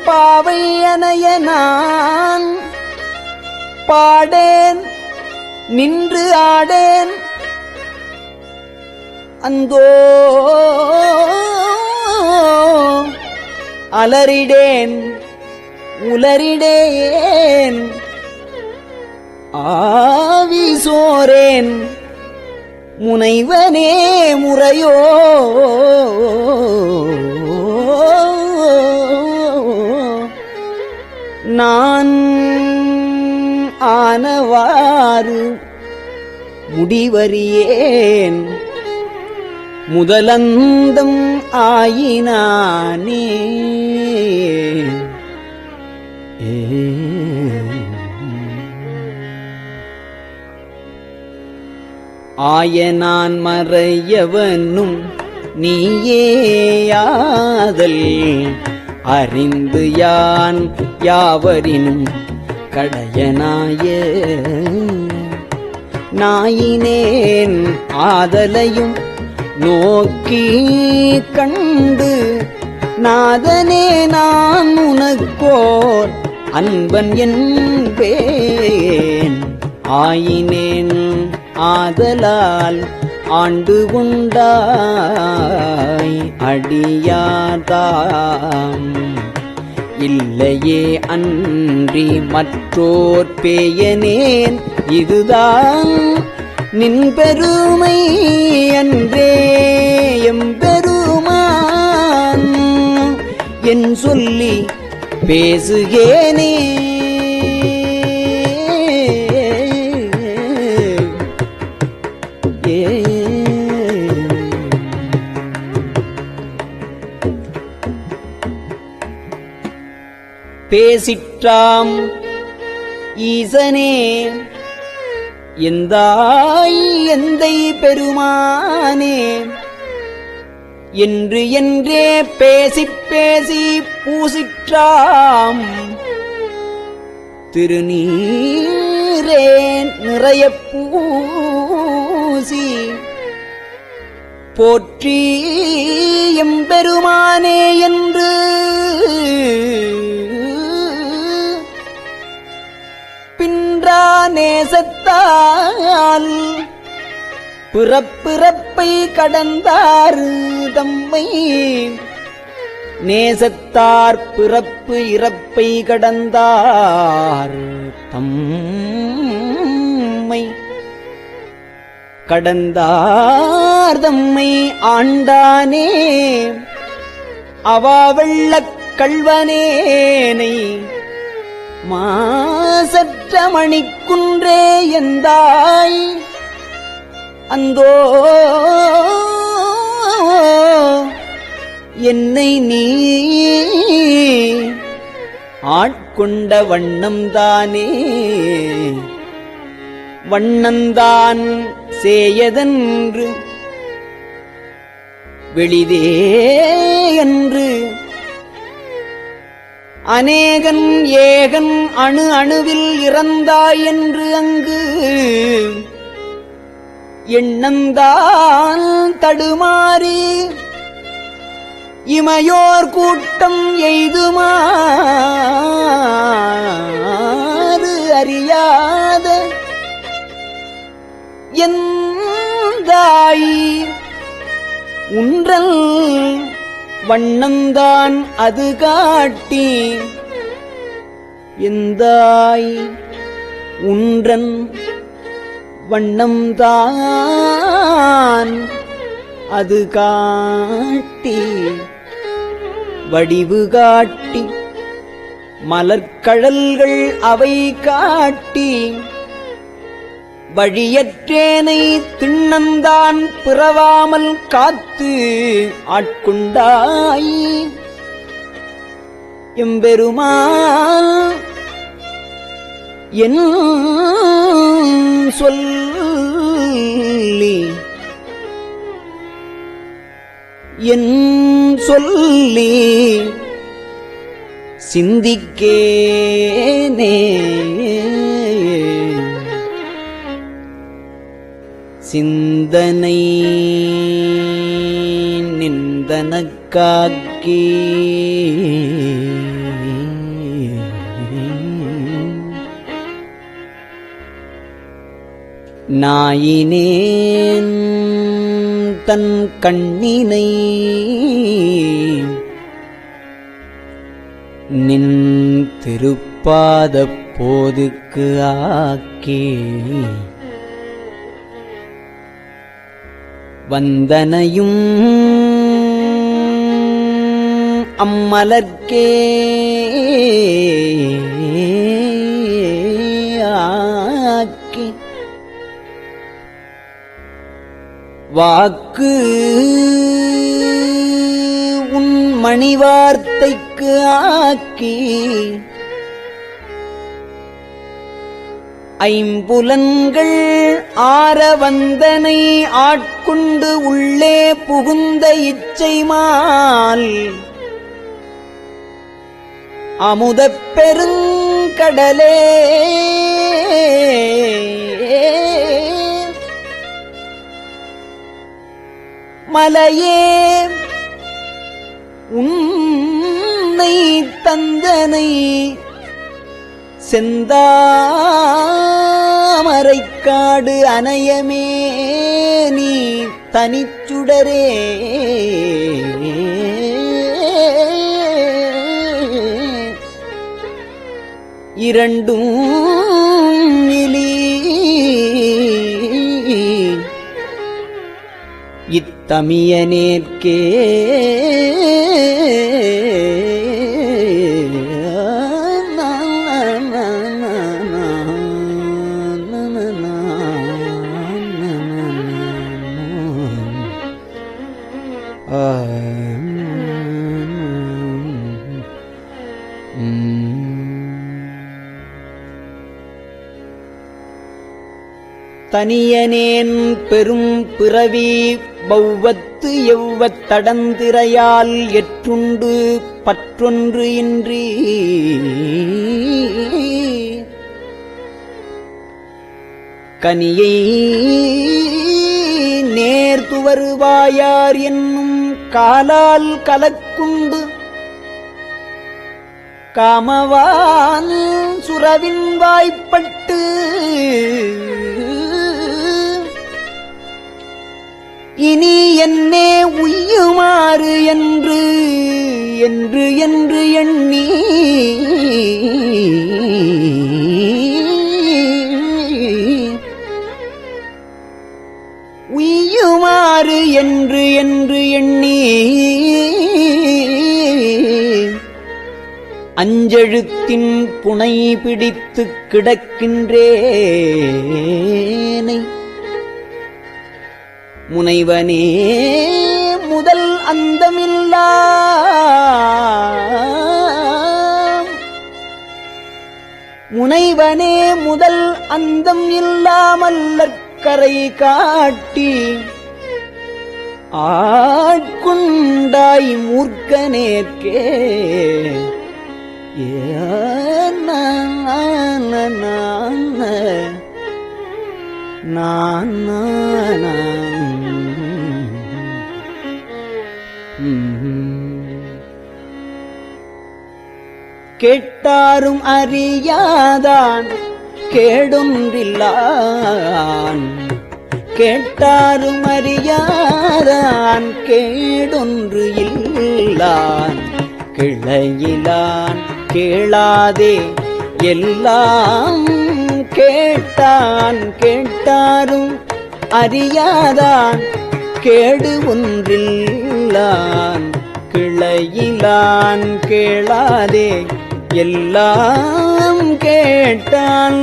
[SPEAKER 6] பாவை அணைய நான் பாடேன் நின்று ஆடேன் அந்தோ அலறிடேன் உலரிடேன் ஆவி சோரேன் முனைவனே முறையோ நான் ஆனவாறு முடிவறியேன் முதலந்தம் ஆயினானே ஆயனான் மறையவனும் நீயேயாதல் அறிந்து யான் யாவரினும் கடையனாய நாயினேன் ஆதலையும் நோக்கி கண்டு நாதனே நான் உனக்கோர் அன்பன் என்பேன் ஆயினேன் ஆதலால் ஆண்டு கொண்டாய் அடியாதாம் இல்லையே அன்றி மற்றோர் பேயனேன் இதுதான் நின் பெருமை அன்றே எம்பெருமான் என் சொல்லி பேசுகேனே பேசிற்றாம் ஈசனே எந்தாய் எந்தை பெருமானே என்று என்றே பேசிப் பேசி பூசிற்றாம் திருநீரே நிறைய பூசி போற்றி எம்பெருமானே என்று பின்றா நேசத்தால் பிறப்பிறப்பை கடந்தார் தம்மை நேசத்தார் பிறப்பு இறப்பை கடந்தார் தம்மை கடந்தார் தம்மை ஆண்டானே அவாவெள்ளக் கள்வனேனை மாசற்ற மணிக்குன்றே எந்தாய் அந்தோ என்னை நீ ஆட்கொண்ட வண்ணம்தானே வண்ணந்தான் சேயதென்று வெளிதே என்று அநேகன் ஏகன் அணு அணுவில் இறந்தாய் என்று அங்கு எண்ணந்தான் தடுமாறி இமையோர் கூட்டம் எய்துமாறு அறியாத எந்தாய் உன்றல் வண்ணந்தான் அது காட்டி எந்தாய் உன்றன் வண்ணம்தான் அது காட்டி வடிவு காட்டி மலர்கழல்கள் அவை காட்டி வழியற்றேனை திண்ணந்தான் பிறவாமல் காத்து ஆட்கொண்டாய் எம்பெருமான் என் சொல்லி என் சொல்லி சிந்திக்கேனே சிந்தனை நிந்தனக்காக்கி ஆக்கி நாயினேன் தன் கண்ணினை நின் திருப்பாதப் போதுக்கு ஆக்கி வந்தனையும் அம்மலர்க்கே ஆக்கி வாக்கு உன் மணிவார்த்தைக்கு ஆக்கி ஐம்புலன்கள் ஆர வந்தனை ஆட்கொண்டு உள்ளே புகுந்த இச்சைமால் அமுதப் பெருங்கடலே மலையே உன்னை தந்தனை செந்தாமரைக்காடு அணையமே நீ தனிச்சுடரே இரண்டும் இலி இத்தமியனேற்கே தனியனேன் பெரும் பிறவி பௌவத்து எவ்வத் தடந்திரையால் எற்றுண்டு பற்றொன்று இன்றி கனியை நேர்த்து வருவாயார் என்னும் காலால் கலக்குண்டு காமவான் சுரவின் வாய்ப்பட்டு இனி என்னே உய்யுமாறு என்று என்று என்று எண்ணி உய்யுமாறு என்று என்று எண்ணி அஞ்செழுத்தின் புனை பிடித்துக் கிடக்கின்றேனை முனைவனே முதல் அந்தமில்லா முனைவனே முதல் அந்தம் இல்லாமல்லற்கரை காட்டி ஆட்குண்டாய் மூர்க்கனேற்கே கேட்டாரும் அறியாதான் கேடொன்றில்லான் கேட்டாரும் அறியாதான் கேடொன்று இல்லான் கிளையிலான் கேளாதே எல்லாம் கேட்டான் கேட்டாரும் அறியாதான் கேடு ஒன்றில்லான் கிளையிலான் கேளாதே எல்லாம் கேட்டான்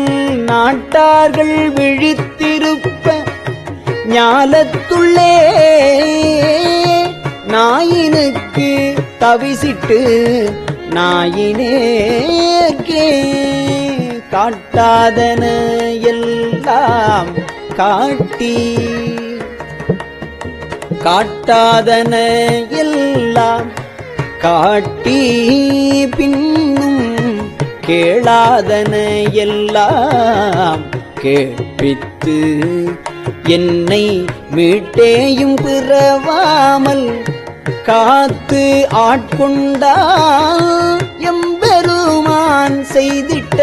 [SPEAKER 6] நாட்டார்கள் விழித்திருப்ப ஞாலத்துள்ளே நாயினுக்கு தவிசிட்டு நாயினேற்கே காட்டாதன எல்லாம் காட்டி காட்டாதன எல்லாம் காட்டி பின்னும் கேளாதன எல்லாம் கேட்பித்து என்னை மீட்டேயும் பிறவாமல் காத்து ஆட்கொண்டால் எம்பெருமான் செய்திட்ட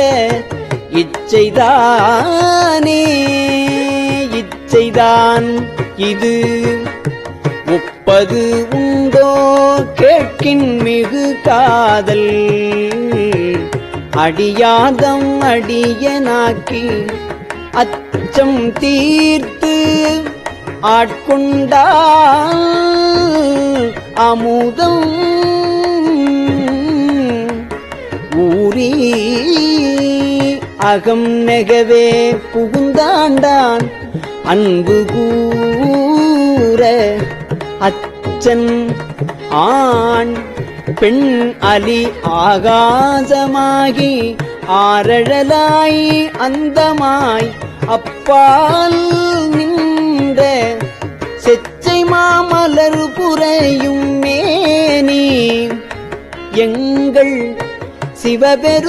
[SPEAKER 6] இச்சைதானே. இச்சைதான் இது முப்பது உண்டோ கேட்கின் மிகு காதல் அடியாதம் அடியனாக்கி அச்சம் தீர்த்து ஆட்கொண்டால் அமுதம் ஊரி அகம் நெகவே புகுந்தாண்டான் அன்பு கூற அச்சன் ஆண் பெண் அலி ஆகாசமாகி ஆரழலாய் அந்தமாய் அப்பால் நின்ற செச்சை மாமலர் புரையும் மேனி எங்கள் சிவபெருமான்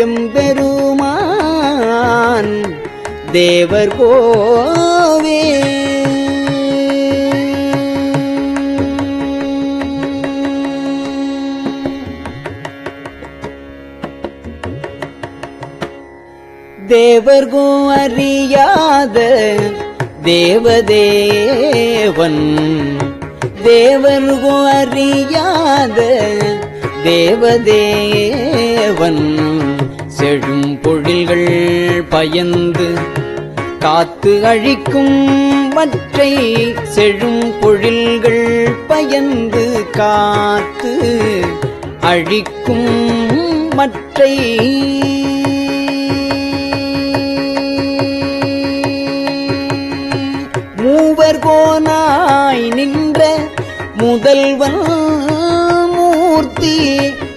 [SPEAKER 6] எம்பெருமான் தேவர் கோவே. தேவர்கோ அறியாத தேவதேவன் தேவர்கோ அறியாத தேவதேவன் செழும் பொழில்கள் பயந்து காத்து அழிக்கும் மற்றை செழும் பொழில்கள் பயந்து காத்து அழிக்கும் மற்றை மூவர் கோனாய் நின்ற முதல்வன் மூர்த்தி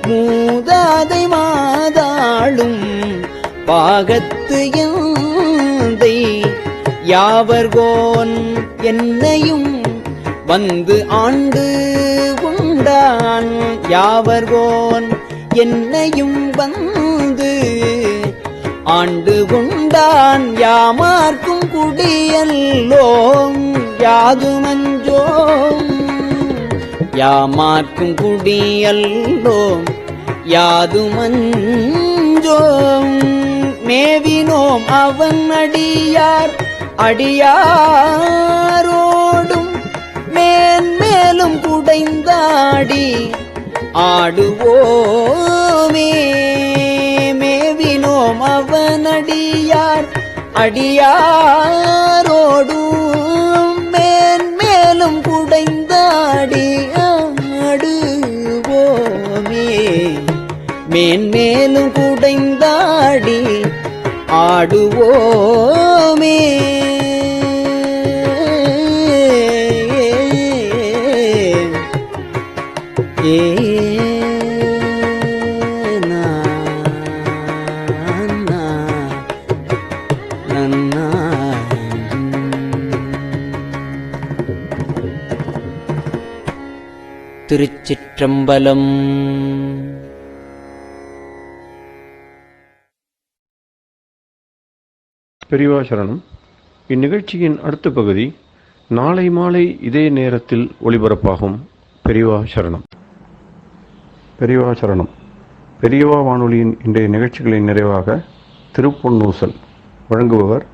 [SPEAKER 6] மூதாதை மாதாளும் பாகத்து எந்தை யாவர்கோன் என்னையும் வந்து ஆண்டு உண்டான் யாவர்கோன் என்னையும் வந்து ஆண்டு கொண்டான் யாமார்க்கும் குடியல்லோம் யாதுமஞ்சோம் யாமார்க்கும் குடியல்லோம் யாதுமஞ்சோம் மேவினோம் அவன் அடியார் அடியாரோடும் மேன்மேலும் குடைந்தாடி ஆடுவோமே மேவினோம் அவனடியார் அடியாரோடும் மேன்மேலும் குடைந்தாடி ஆடுவோமே மேன்மேலும் குடைந்தாடி ஆடுவோமே. திருச்சிற்றம்பலம்.
[SPEAKER 1] பெரியவா சரணம். இந்நிகழ்ச்சியின் அடுத்த பகுதி நாளை மாலை இதே நேரத்தில் ஒளிபரப்பாகும். பெரியவா சரணம். பெரியவா சரணம். பெரியவா வானொலியின் இன்றைய நிகழ்ச்சிகளின் நிறைவாக திருப்பொன்னூசல் வழங்குபவர்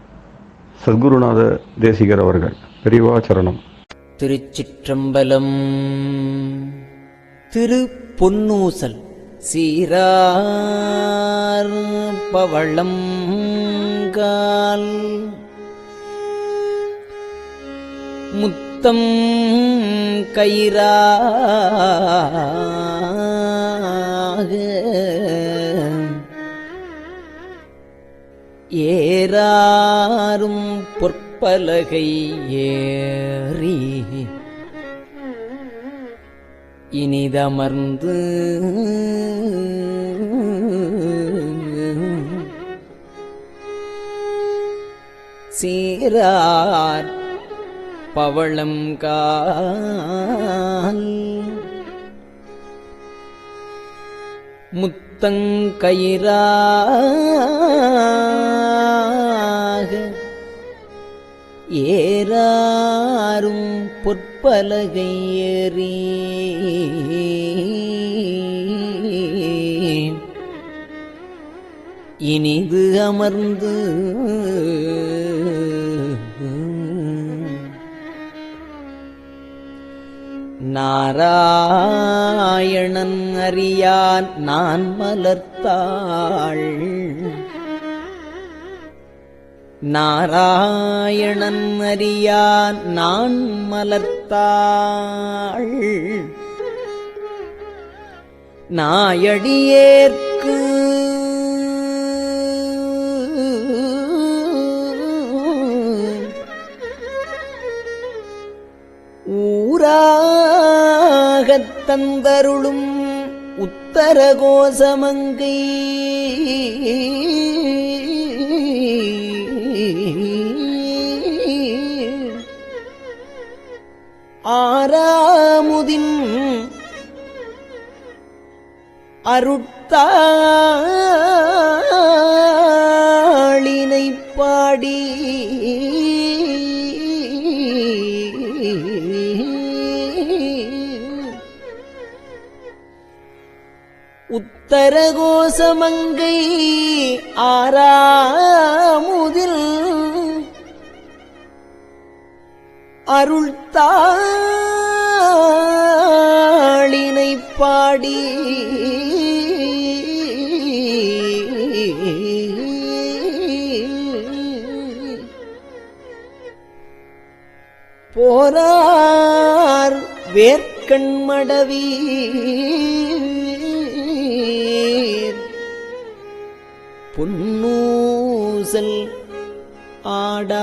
[SPEAKER 1] சத்குருநாத தேசிகர் அவர்கள். பெரியவா சரணம்.
[SPEAKER 6] திருச்சிற்றம்பலம். திருப்பொன்னூசல் சீரார் பவளம் கால் முத்தம் கயிறாக ஏறாரும் பொற்பலகை ஏறி இனிதமர்ந்து சீரார் பவளம் கால் முத்தங்கயிறாக ஏறாரும் பொற்ப பலகை ஏறி இனிது அமர்ந்து நாராயணன் அறியான் நான் மலர்த்தாள் நாராயணன் அறியான் நான் மலர்த்தாள் நாயடியேற்கு ஊராகத் தந்தருளும் உத்தர கோசமங்கை ஆராமுதின் அருட்தாளினை பாடி உத்தர கோசமங்கை ஆராமுதில் அருள்தாளினை பாடி போரார் வேர்க்கண்மடவீர் பொன்னூசல் ஆடாமோ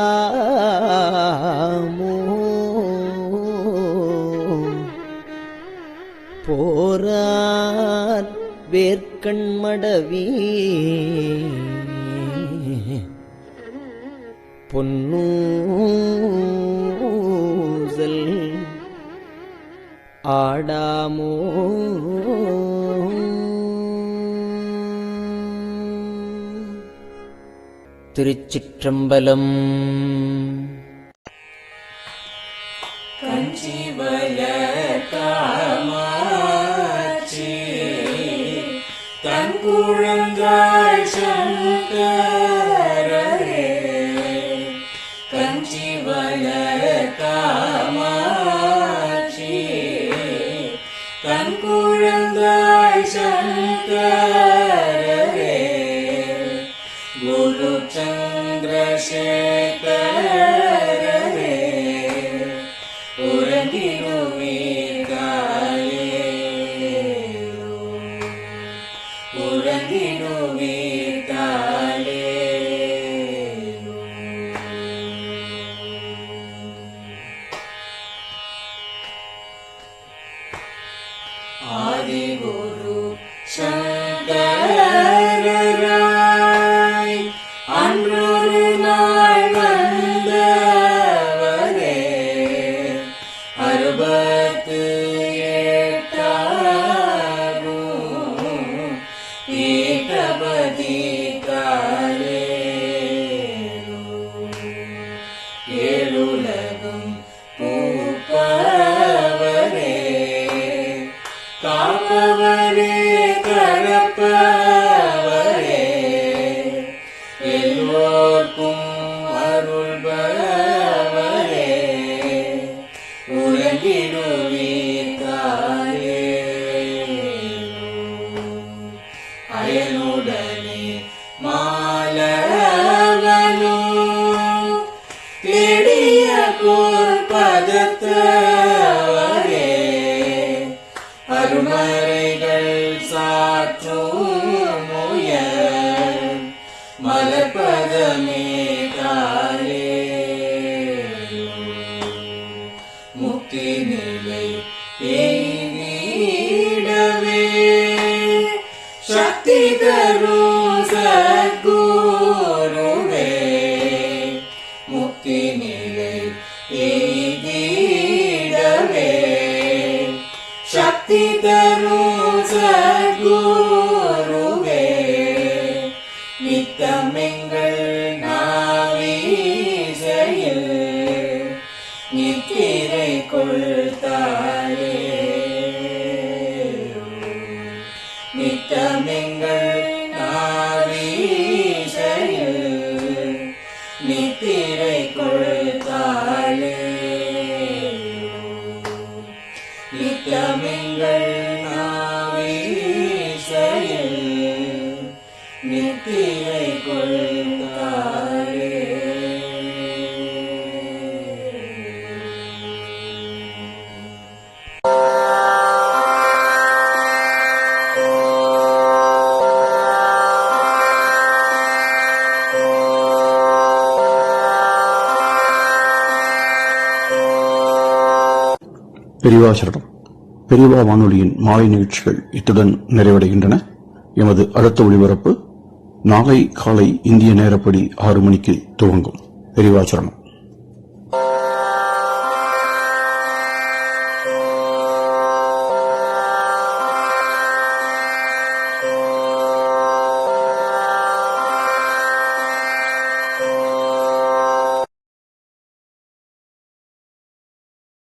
[SPEAKER 6] போரார் வேர்க்கண்மடவீர் பொன்னூசல் ஆடாமோ திருச்சிற்றம்பலம்.
[SPEAKER 7] தன் குழந்தாய் சங்கரரே கஞ்சிவல காமாட்சி தன் குழந்தாய் சங்கரரே குரு சந்திரசேகரரே உறங்கிடுவீர்களே உறங்கிடுவீர்களே ஆதிகுரு சங்கரராய் அன்றொரு நாள் வந்தவரே அறுபத்து எட்டாகும் பீட்டபதி காலே ஏழுலகும் பூப்பவரே காப்பவரே கடப்பவரே எல்லோர்க்கும் அருள்பவரே உறங்கிடுவீர்களே அயனுடனே மாலவனோ தேடிய பொற்பதத்தவரே அருமறைகள் சாற்றும் முயல் மலர்பதமே காலே முக்தி நிலை எய்திடவே சக்தி தரும் சத்குருவே முக்தி நிலை எய்திடவே சக்தி தரும் சத்குருவே நித்தமெங்கள் நாவீசையில் நித்திரை கொள் நித்தமெங்கள் நாவீசையில் நித்திரை கொள்காலே. நித்தமெங்கள் நாவீசையில் நித்திரை கொள்காலே.
[SPEAKER 1] பெரியவா சரணம். பெரியவா வானொலியின் மாலை நிகழ்ச்சிகள் இத்துடன் நிறைவடைகின்றன. எமது அடுத்த ஒளிபரப்பு நாளை காலை இந்திய நேரப்படி 6 மணிக்கு துவங்கும். பெரியவா சரணம்.